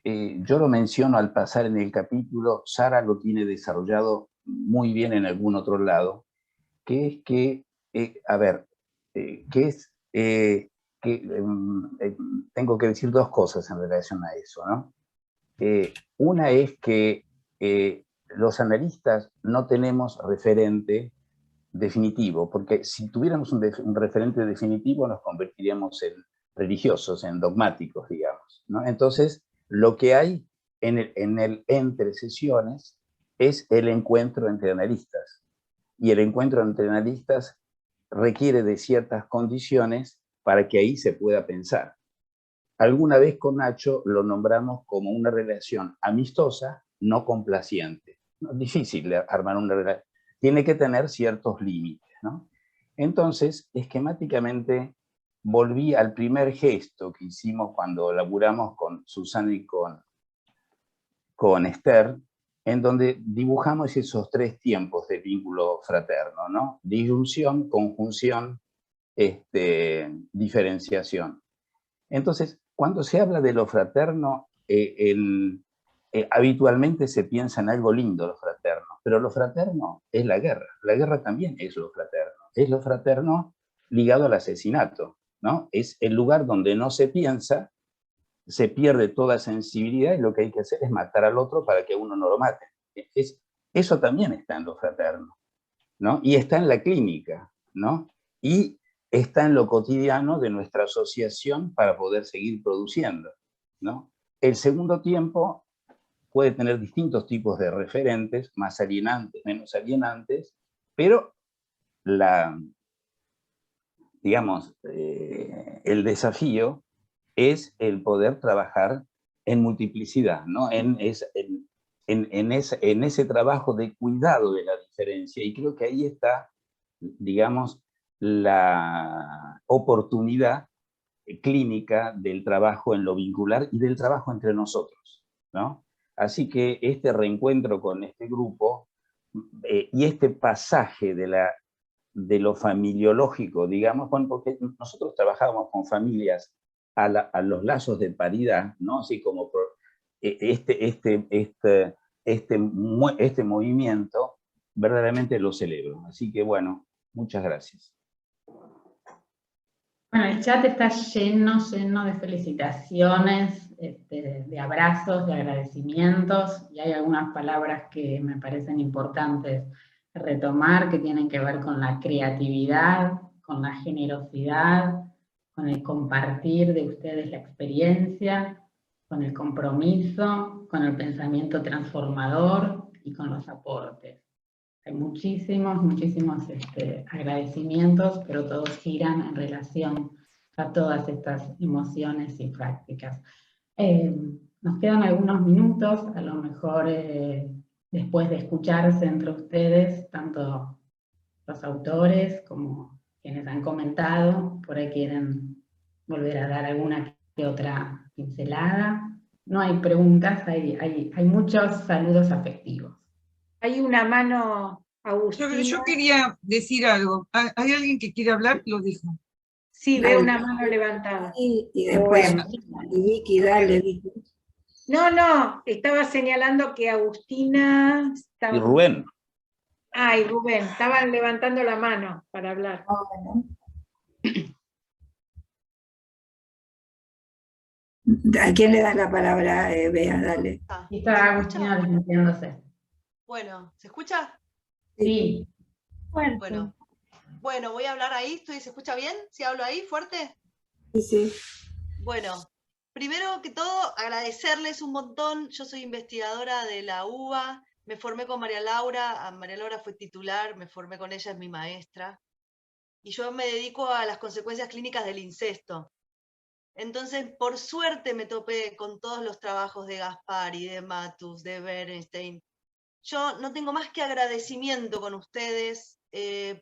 yo lo menciono al pasar en el capítulo, Sara lo tiene desarrollado muy bien en algún otro lado, que es que, tengo que decir dos cosas en relación a eso, ¿no? Una es que los analistas no tenemos referente definitivo, porque si tuviéramos un referente definitivo nos convertiríamos en religiosos, en dogmáticos, digamos, ¿no? Entonces, lo que hay en el entre sesiones es el encuentro entre analistas, y el encuentro entre analistas requiere de ciertas condiciones para que ahí se pueda pensar. alguna vez con Nacho lo nombramos como una relación amistosa, no complaciente. No, es difícil armar una relación, tiene que tener ciertos límites, ¿no? Entonces, esquemáticamente, volví al primer gesto que hicimos cuando laburamos con Susana y con Esther, en donde dibujamos esos 3 tiempos de vínculo fraterno, ¿no? Disyunción, conjunción, diferenciación. Entonces, cuando se habla de lo fraterno, habitualmente se piensa en algo lindo, lo fraterno, pero lo fraterno es la guerra también es lo fraterno ligado al asesinato, ¿no? Es el lugar donde no se piensa, se pierde toda sensibilidad y lo que hay que hacer es matar al otro para que uno no lo mate. Eso también está en lo fraterno, ¿no? Y está en la clínica, ¿no? Y está en lo cotidiano de nuestra asociación para poder seguir produciendo, ¿no? El segundo tiempo puede tener distintos tipos de referentes, más alienantes, menos alienantes, pero digamos, el desafío es el poder trabajar en multiplicidad, ¿no? En ese trabajo de cuidado de la diferencia, y creo que ahí está, digamos, la oportunidad clínica del trabajo en lo vincular y del trabajo entre nosotros, ¿no? Así que este reencuentro con este grupo y este pasaje de lo familiológico, digamos, porque nosotros trabajábamos con familias a los lazos de paridad, ¿no? Así como este movimiento verdaderamente lo celebro. Así que bueno, muchas gracias. Bueno, el chat está lleno de felicitaciones, de abrazos, de agradecimientos, y hay algunas palabras que me parecen importantes retomar, que tienen que ver con la creatividad, con la generosidad, con el compartir de ustedes la experiencia, con el compromiso, con el pensamiento transformador y con los aportes. Hay muchísimos agradecimientos, pero todos giran en relación a todas estas emociones y prácticas. Nos quedan algunos minutos, a lo mejor después de escucharse entre ustedes, tanto los autores como quienes han comentado, por ahí quieren volver a dar alguna que otra pincelada. No hay preguntas, hay muchos saludos afectivos. Hay una mano, Agustina. Yo quería decir algo. ¿Hay alguien que quiere hablar? Lo dijo. Sí, veo una mano levantada. Y después, y Vicky, dale, Vicky. No, estaba señalando que Agustina... Y Rubén. Y Rubén, estaban levantando la mano para hablar. ¿A quién le das la palabra, Bea? Dale. Está Agustina desmutiéndose. Bueno, ¿se escucha? Sí. Bueno, voy a hablar ahí. ¿Se escucha bien? ¿Sí hablo ahí fuerte? Sí. Bueno, primero que todo, agradecerles un montón. Yo soy investigadora de la UBA. Me formé con María Laura. María Laura fue titular, me formé con ella, es mi maestra. Y yo me dedico a las consecuencias clínicas del incesto. Entonces, por suerte me topé con todos los trabajos de Gaspari, de Matus, de Bernstein. Yo no tengo más que agradecimiento con ustedes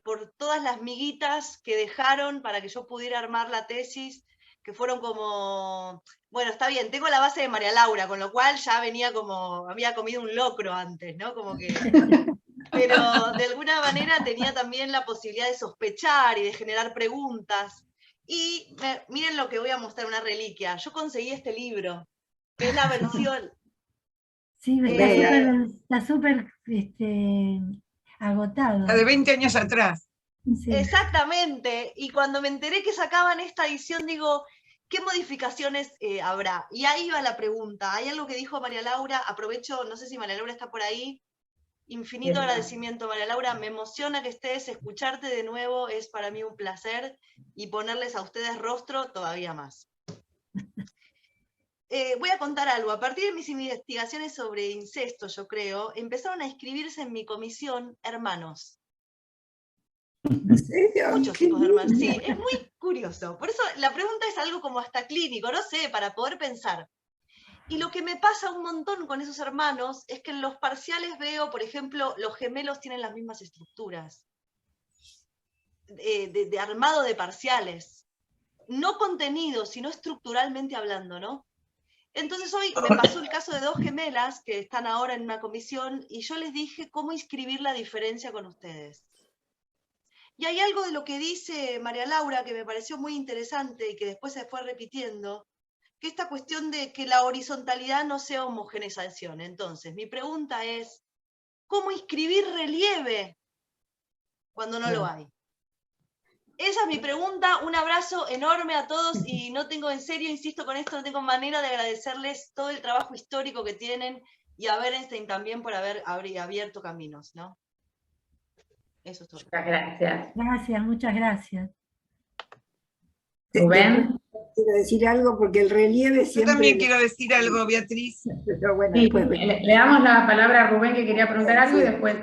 por todas las miguitas que dejaron para que yo pudiera armar la tesis, que fueron como, bueno, está bien, tengo la base de María Laura, con lo cual ya venía como, había comido un locro antes, ¿no? Como que... Pero de alguna manera tenía también la posibilidad de sospechar y de generar preguntas. Y miren lo que voy a mostrar, una reliquia. Yo conseguí este libro, que es la versión... Sí, está súper agotado. La de 20 años atrás. Sí. Exactamente. Y cuando me enteré que sacaban esta edición, digo, ¿qué modificaciones habrá? Y ahí va la pregunta. Hay algo que dijo María Laura, aprovecho, no sé si María Laura está por ahí. Infinito agradecimiento, María Laura, me emociona que estés, escucharte de nuevo es para mí un placer y ponerles a ustedes rostro todavía más. Voy a contar algo. A partir de mis investigaciones sobre incesto, yo creo, empezaron a inscribirse en mi comisión hermanos. ¿En serio? Muchos tipos de hermanos. Sí, es muy curioso. Por eso la pregunta es algo como hasta clínico, no sé, para poder pensar. Y lo que me pasa un montón con esos hermanos es que en los parciales veo, por ejemplo, los gemelos tienen las mismas estructuras de armado de parciales. No contenido, sino estructuralmente hablando, ¿no? Entonces hoy me pasó el caso de dos gemelas que están ahora en una comisión y yo les dije cómo inscribir la diferencia con ustedes. Y hay algo de lo que dice María Laura que me pareció muy interesante y que después se fue repitiendo, que esta cuestión de que la horizontalidad no sea homogeneización. Entonces, mi pregunta es, ¿cómo inscribir relieve cuando no lo hay? Esa es mi pregunta. Un abrazo enorme a todos y no tengo, en serio, insisto con esto, no tengo manera de agradecerles todo el trabajo histórico que tienen y a Berenstein también por haber abierto caminos, ¿no? Eso es todo. Muchas gracias. Gracias, muchas gracias. Rubén. Quiero decir algo porque el relieve siempre... Yo también quiero decir algo, Beatriz. Pero bueno, Sí, después... le damos la palabra a Rubén que quería preguntar algo y después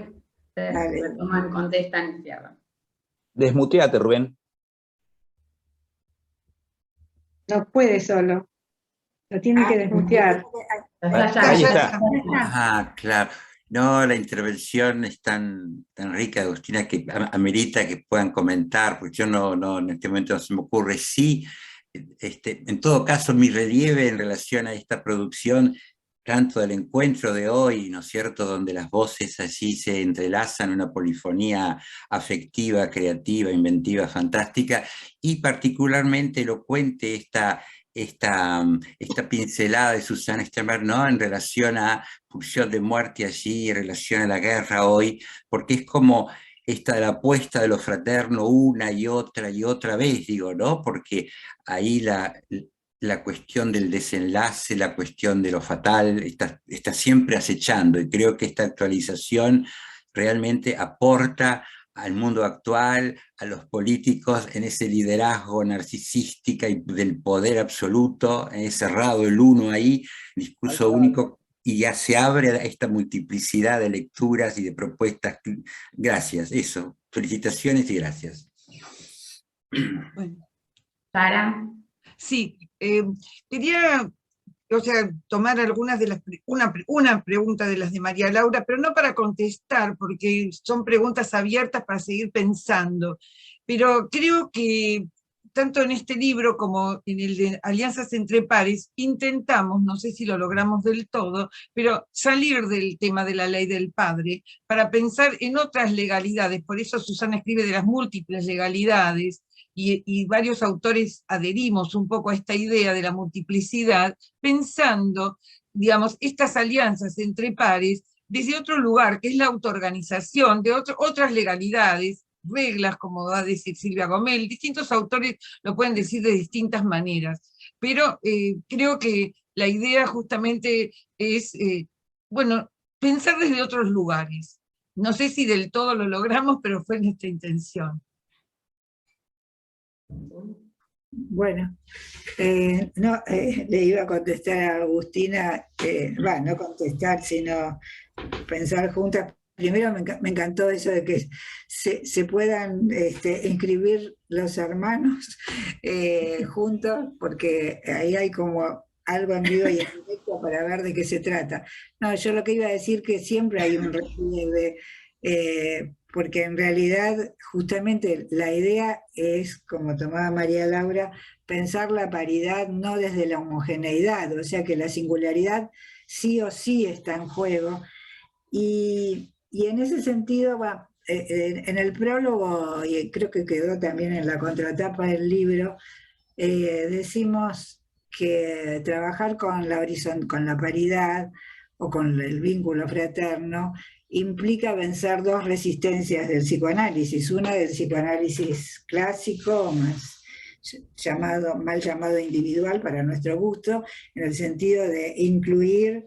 Dale. retoman, contestan y cierran. Desmuteate, Rubén. No puede solo. Lo tiene que desmutear. Ahí está. Ah, claro. No, la intervención es tan rica, Agustina, que amerita que puedan comentar, porque yo no en este momento no se me ocurre. Sí, en todo caso, mi relieve en relación a esta producción, tanto del encuentro de hoy, ¿no es cierto?, donde las voces así se entrelazan, una polifonía afectiva, creativa, inventiva, fantástica, y particularmente elocuente esta pincelada de Susana Stemmer, ¿no?, en relación a pulsión de muerte allí, en relación a la guerra hoy, porque es como esta de la apuesta de lo fraterno una y otra vez, digo, ¿no?, porque ahí la cuestión del desenlace, la cuestión de lo fatal, está siempre acechando, y creo que esta actualización realmente aporta al mundo actual, a los políticos, en ese liderazgo narcisística y del poder absoluto, cerrado el uno ahí, discurso único, y ya se abre a esta multiplicidad de lecturas y de propuestas. Gracias, eso. Felicitaciones y gracias. Bueno. Sara. Sí, quería, tomar algunas de las, una pregunta de las de María Laura, pero no para contestar, porque son preguntas abiertas para seguir pensando. Pero creo que tanto en este libro como en el de Alianzas entre Pares, intentamos, no sé si lo logramos del todo, pero salir del tema de la ley del padre para pensar en otras legalidades. Por eso Susana escribe de las múltiples legalidades, y varios autores adherimos un poco a esta idea de la multiplicidad, pensando, digamos, estas alianzas entre pares desde otro lugar, que es la autoorganización de otras legalidades, reglas, como va a decir Silvia Gomel. Distintos autores lo pueden decir de distintas maneras, pero creo que la idea justamente es, bueno, pensar desde otros lugares. No sé si del todo lo logramos, pero fue nuestra intención. Bueno, le iba a contestar a Agustina, no contestar, sino pensar juntas. Primero me encantó eso de que se puedan inscribir los hermanos juntos, porque ahí hay como algo en vivo y en directo para ver de qué se trata. No, yo lo que iba a decir que siempre hay un relieve, porque en realidad justamente la idea es, como tomaba María Laura, pensar la paridad no desde la homogeneidad, o sea que la singularidad sí o sí está en juego. Y en ese sentido, en el prólogo, y creo que quedó también en la contratapa del libro, decimos que trabajar con la paridad o con el vínculo fraterno implica vencer dos resistencias del psicoanálisis. Una del psicoanálisis clásico, mal llamado individual para nuestro gusto, en el sentido de incluir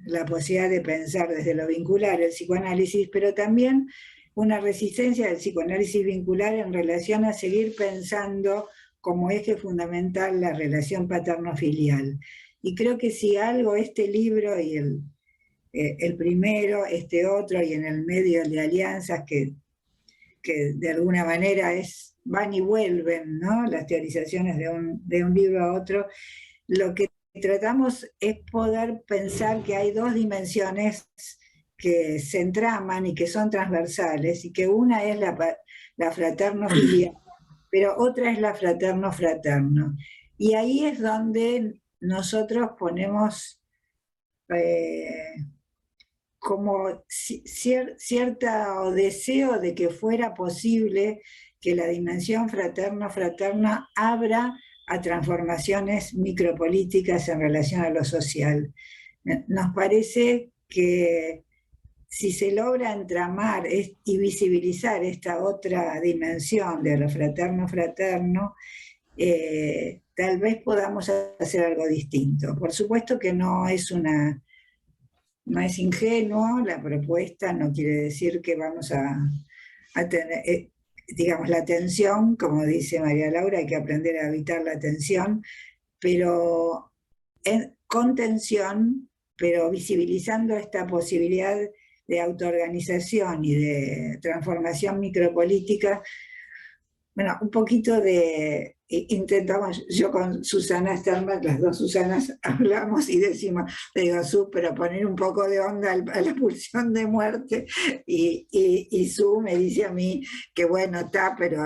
la posibilidad de pensar desde lo vincular el psicoanálisis, pero también una resistencia del psicoanálisis vincular en relación a seguir pensando como eje fundamental la relación paterno-filial. Y creo que si algo este libro y el primero, este otro, y en el medio el de Alianzas, que que de alguna manera van y vuelven, ¿no? Las teorizaciones de un libro a otro, lo que tratamos es poder pensar que hay dos dimensiones que se entraman y que son transversales, y que una es la fraterno-filial, pero otra es la fraterno-fraterno. Y ahí es donde nosotros ponemos como cierto deseo de que fuera posible que la dimensión fraterno-fraterna abra a transformaciones micropolíticas en relación a lo social. Nos parece que si se logra entramar y visibilizar esta otra dimensión de lo fraterno-fraterno, tal vez podamos hacer algo distinto. Por supuesto que no es ingenuo la propuesta, no quiere decir que vamos a tener, digamos, la tensión, como dice María Laura, hay que aprender a evitar la tensión, pero con tensión, pero visibilizando esta posibilidad de autoorganización y de transformación micropolítica. Bueno, un poquito de, intentamos, yo con Susana Sternberg, las dos Susanas hablamos y decimos, le digo, Su, pero poner un poco de onda a la pulsión de muerte, y Su me dice a mí que bueno, está, pero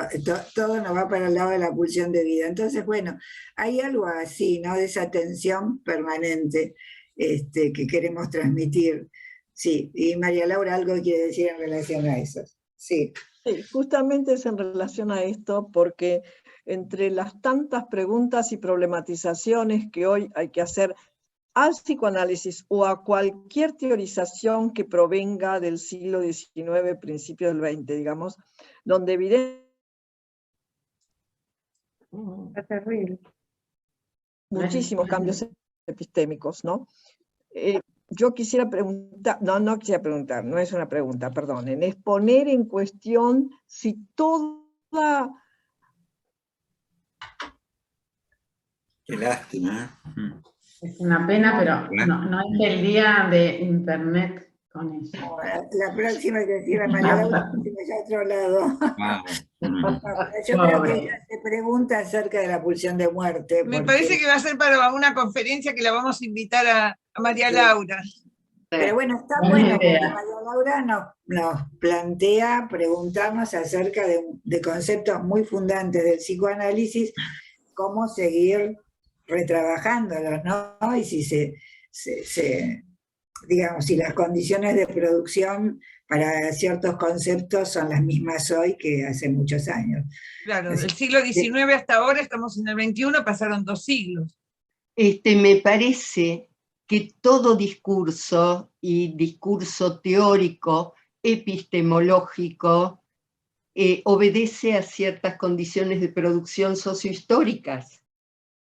todo no va para el lado de la pulsión de vida. Entonces, bueno, hay algo así, ¿no? De esa tensión permanente que queremos transmitir. Sí, y María Laura algo quiere decir en relación a eso. Sí. Sí, justamente es en relación a esto, porque entre las tantas preguntas y problematizaciones que hoy hay que hacer al psicoanálisis o a cualquier teorización que provenga del siglo XIX, principio del XX, digamos, donde evidentemente muchísimos cambios epistémicos, ¿no? Yo quisiera preguntar, no quisiera preguntar, no es una pregunta, perdonen, es poner en cuestión si toda... Qué lástima. Es una pena, pero no es el día de internet con ella. La próxima que decía María Laura, que vaya a otro lado. Yo creo que ella se pregunta acerca de la pulsión de muerte. Me parece que va a ser para una conferencia que la vamos a invitar a María Laura. Pero bueno, está bueno, porque María Laura nos plantea preguntarnos acerca de conceptos muy fundantes del psicoanálisis, cómo seguir retrabajándolos, ¿no? Y si digamos, si las condiciones de producción para ciertos conceptos son las mismas hoy que hace muchos años. Claro, del siglo XIX hasta ahora, estamos en el XXI, pasaron 2 siglos. Me parece que todo discurso, y discurso teórico, epistemológico, obedece a ciertas condiciones de producción sociohistóricas.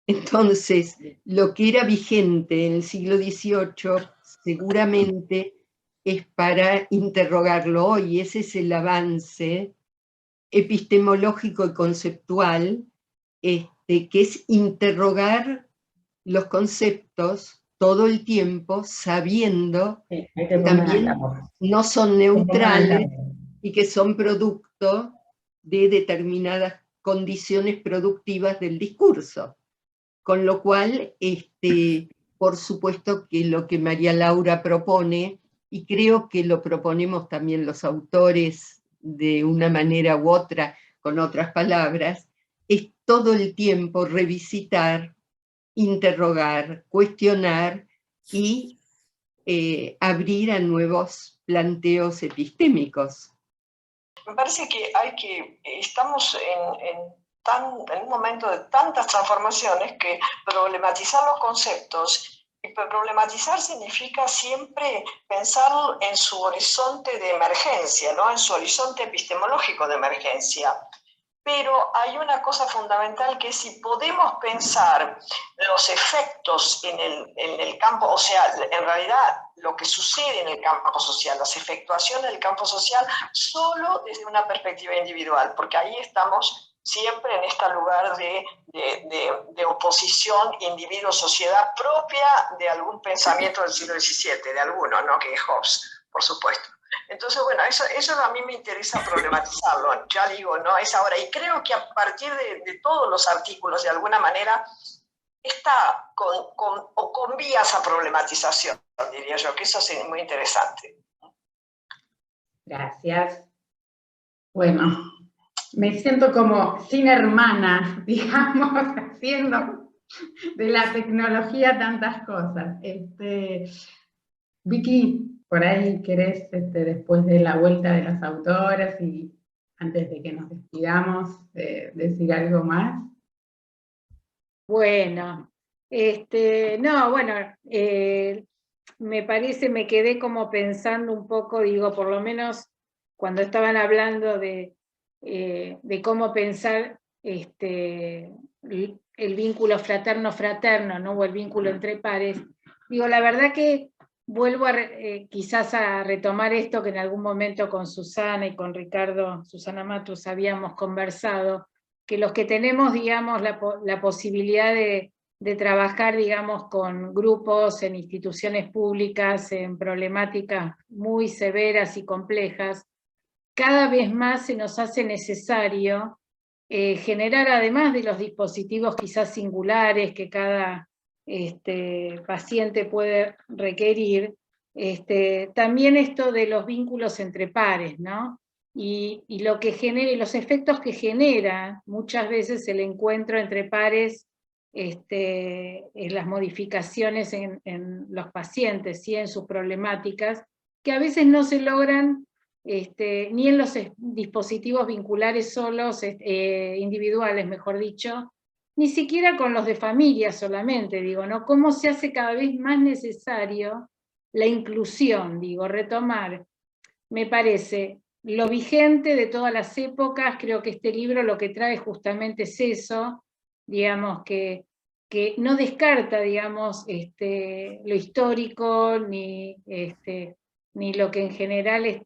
Entonces, lo que era vigente en el siglo XVIII seguramente es para interrogarlo hoy. Ese es el avance epistemológico y conceptual, que es interrogar los conceptos todo el tiempo, sabiendo que también no son neutrales y que son producto de determinadas condiciones productivas del discurso. Con lo cual, por supuesto que lo que María Laura propone, y creo que lo proponemos también los autores de una manera u otra, con otras palabras, es todo el tiempo revisitar, interrogar, cuestionar y abrir a nuevos planteos epistémicos. Me parece que estamos en un momento de tantas transformaciones que problematizar los conceptos, y problematizar significa siempre pensar en su horizonte de emergencia, ¿no? En su horizonte epistemológico de emergencia. Pero hay una cosa fundamental, que es si podemos pensar los efectos en el campo, o sea, en realidad lo que sucede en el campo social, las efectuaciones del campo social, solo desde una perspectiva individual, porque ahí estamos siempre en este lugar de oposición individuo-sociedad propia de algún pensamiento del siglo XVII, de alguno, ¿no? Que es Hobbes, por supuesto. Entonces, bueno, eso a mí me interesa problematizarlo, ya digo, ¿no? Es ahora, y creo que a partir de todos los artículos, de alguna manera, está con vías a problematización, diría yo, que eso es muy interesante. Gracias. Bueno, me siento como sin hermana, digamos, haciendo de la tecnología tantas cosas. Vicky, por ahí querés, después de la vuelta de las autoras y antes de que nos despidamos, decir algo más. Bueno, no, bueno, me parece, me quedé como pensando un poco, digo, por lo menos cuando estaban hablando de cómo pensar el vínculo fraterno-fraterno, ¿no? O el vínculo entre pares. Digo, la verdad que vuelvo quizás a retomar esto que en algún momento con Susana y con Ricardo, Susana Matus, habíamos conversado, que los que tenemos, digamos, la posibilidad de trabajar, digamos, con grupos en instituciones públicas, en problemáticas muy severas y complejas, cada vez más se nos hace necesario generar, además de los dispositivos quizás singulares que cada paciente puede requerir, también esto de los vínculos entre pares, ¿no? Y lo que genera, y los efectos que genera muchas veces el encuentro entre pares, en las modificaciones en los pacientes y en sus problemáticas, que a veces no se logran ni en los dispositivos vinculares solos, individuales, mejor dicho, ni siquiera con los de familia solamente, digo, ¿no? Cómo se hace cada vez más necesario la inclusión, digo, retomar, me parece, lo vigente de todas las épocas. Creo que este libro lo que trae justamente es eso, digamos, que no descarta, digamos, lo histórico, ni lo que en general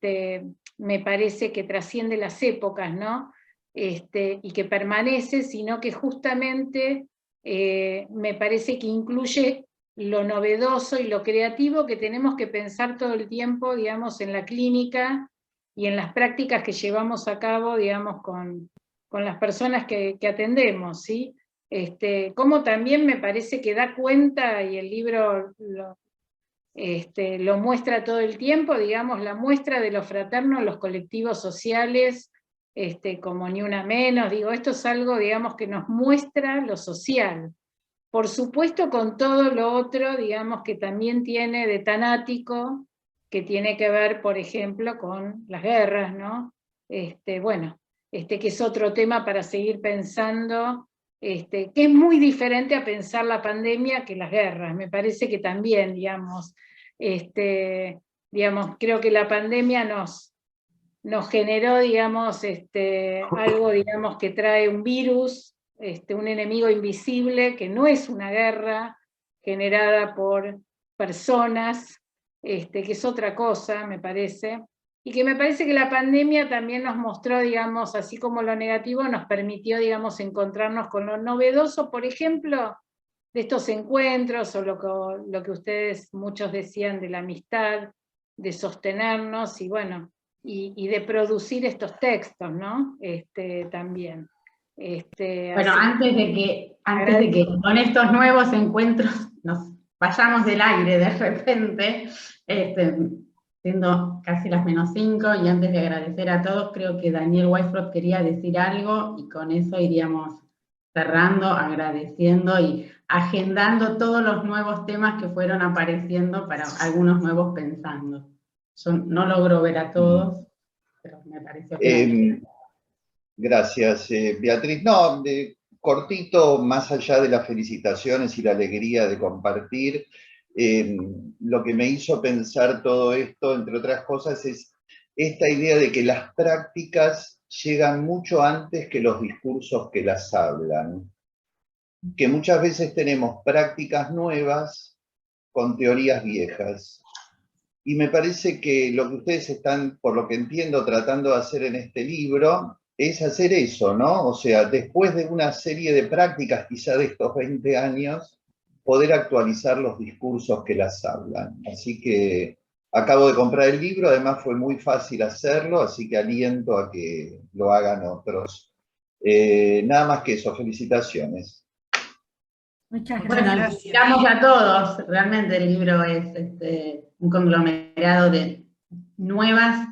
me parece que trasciende las épocas, ¿no? Y que permanece, sino que justamente me parece que incluye lo novedoso y lo creativo que tenemos que pensar todo el tiempo, digamos, en la clínica y en las prácticas que llevamos a cabo, digamos, con las personas que atendemos, ¿sí? Como también me parece que da cuenta, y el libro lo muestra todo el tiempo, digamos, la muestra de lo fraterno en los colectivos sociales, como Ni Una Menos, digo, esto es algo, digamos, que nos muestra lo social. Por supuesto con todo lo otro, digamos, que también tiene de tanático, que tiene que ver, por ejemplo, con las guerras, ¿no? Bueno, que es otro tema para seguir pensando, que es muy diferente a pensar la pandemia que las guerras. Me parece que también, digamos, creo que la pandemia nos generó, digamos, algo, digamos, que trae un virus, un enemigo invisible, que no es una guerra generada por personas, que es otra cosa, me parece, y que me parece que la pandemia también nos mostró, digamos, así como lo negativo, nos permitió, digamos, encontrarnos con lo novedoso, por ejemplo, de estos encuentros, o lo que ustedes muchos decían de la amistad, de sostenernos, y bueno, y de producir estos textos, ¿no? También. Bueno, antes de que con estos nuevos encuentros nos vayamos del aire de repente, siendo casi las -5, y antes de agradecer a todos, creo que Daniel Weisbrot quería decir algo, y con eso iríamos cerrando, agradeciendo y agendando todos los nuevos temas que fueron apareciendo para algunos nuevos pensando. Yo no logro ver a todos, pero me pareció que... Gracias, Beatriz. No, cortito, más allá de las felicitaciones y la alegría de compartir, lo que me hizo pensar todo esto, entre otras cosas, es esta idea de que las prácticas llegan mucho antes que los discursos que las hablan. Que muchas veces tenemos prácticas nuevas con teorías viejas. Y me parece que lo que ustedes están, por lo que entiendo, tratando de hacer en este libro, es hacer eso, ¿no? O sea, después de una serie de prácticas, quizá de estos 20 años, poder actualizar los discursos que las hablan. Así que Acabo de comprar el libro, además fue muy fácil hacerlo, así que aliento a que lo hagan otros. Nada más que eso, felicitaciones. Muchas Bueno, gracias. invitamos a todos, realmente el libro es un conglomerado de nuevas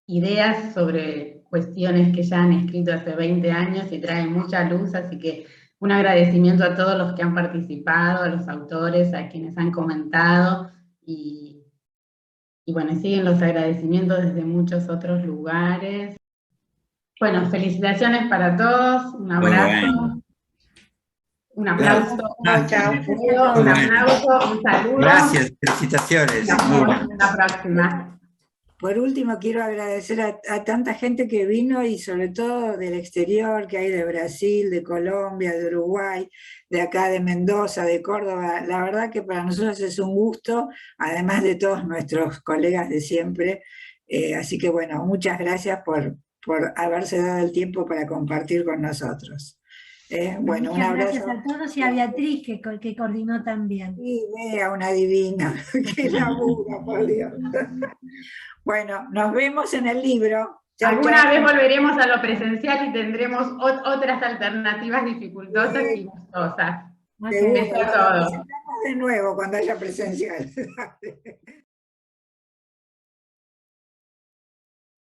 ideas sobre cuestiones que ya han escrito hace 20 años y traen mucha luz, así que un agradecimiento a todos los que han participado, a los autores, a quienes han comentado, y bueno, siguen los agradecimientos desde muchos otros lugares. Bueno, felicitaciones para todos, un abrazo. Bueno. Un aplauso. Chao. Un aplauso, un saludo. Gracias, felicitaciones. Nos vemos en la próxima. Por último, quiero agradecer a tanta gente que vino y sobre todo del exterior, que hay de Brasil, de Colombia, de Uruguay, de acá de Mendoza, de Córdoba. La verdad que para nosotros es un gusto, además de todos nuestros colegas de siempre. Así que bueno, muchas gracias por haberse dado el tiempo para compartir con nosotros. Bueno, un Muchas abrazo. gracias a todos y a Beatriz que coordinó también. Y vea, una divina, qué labura, por Dios. Bueno, nos vemos en el libro. Chau, Alguna chau. vez volveremos a lo presencial y tendremos otras alternativas dificultosas y gustosas. Seguro, Beso a todos. nos presentamos de nuevo cuando haya presencial.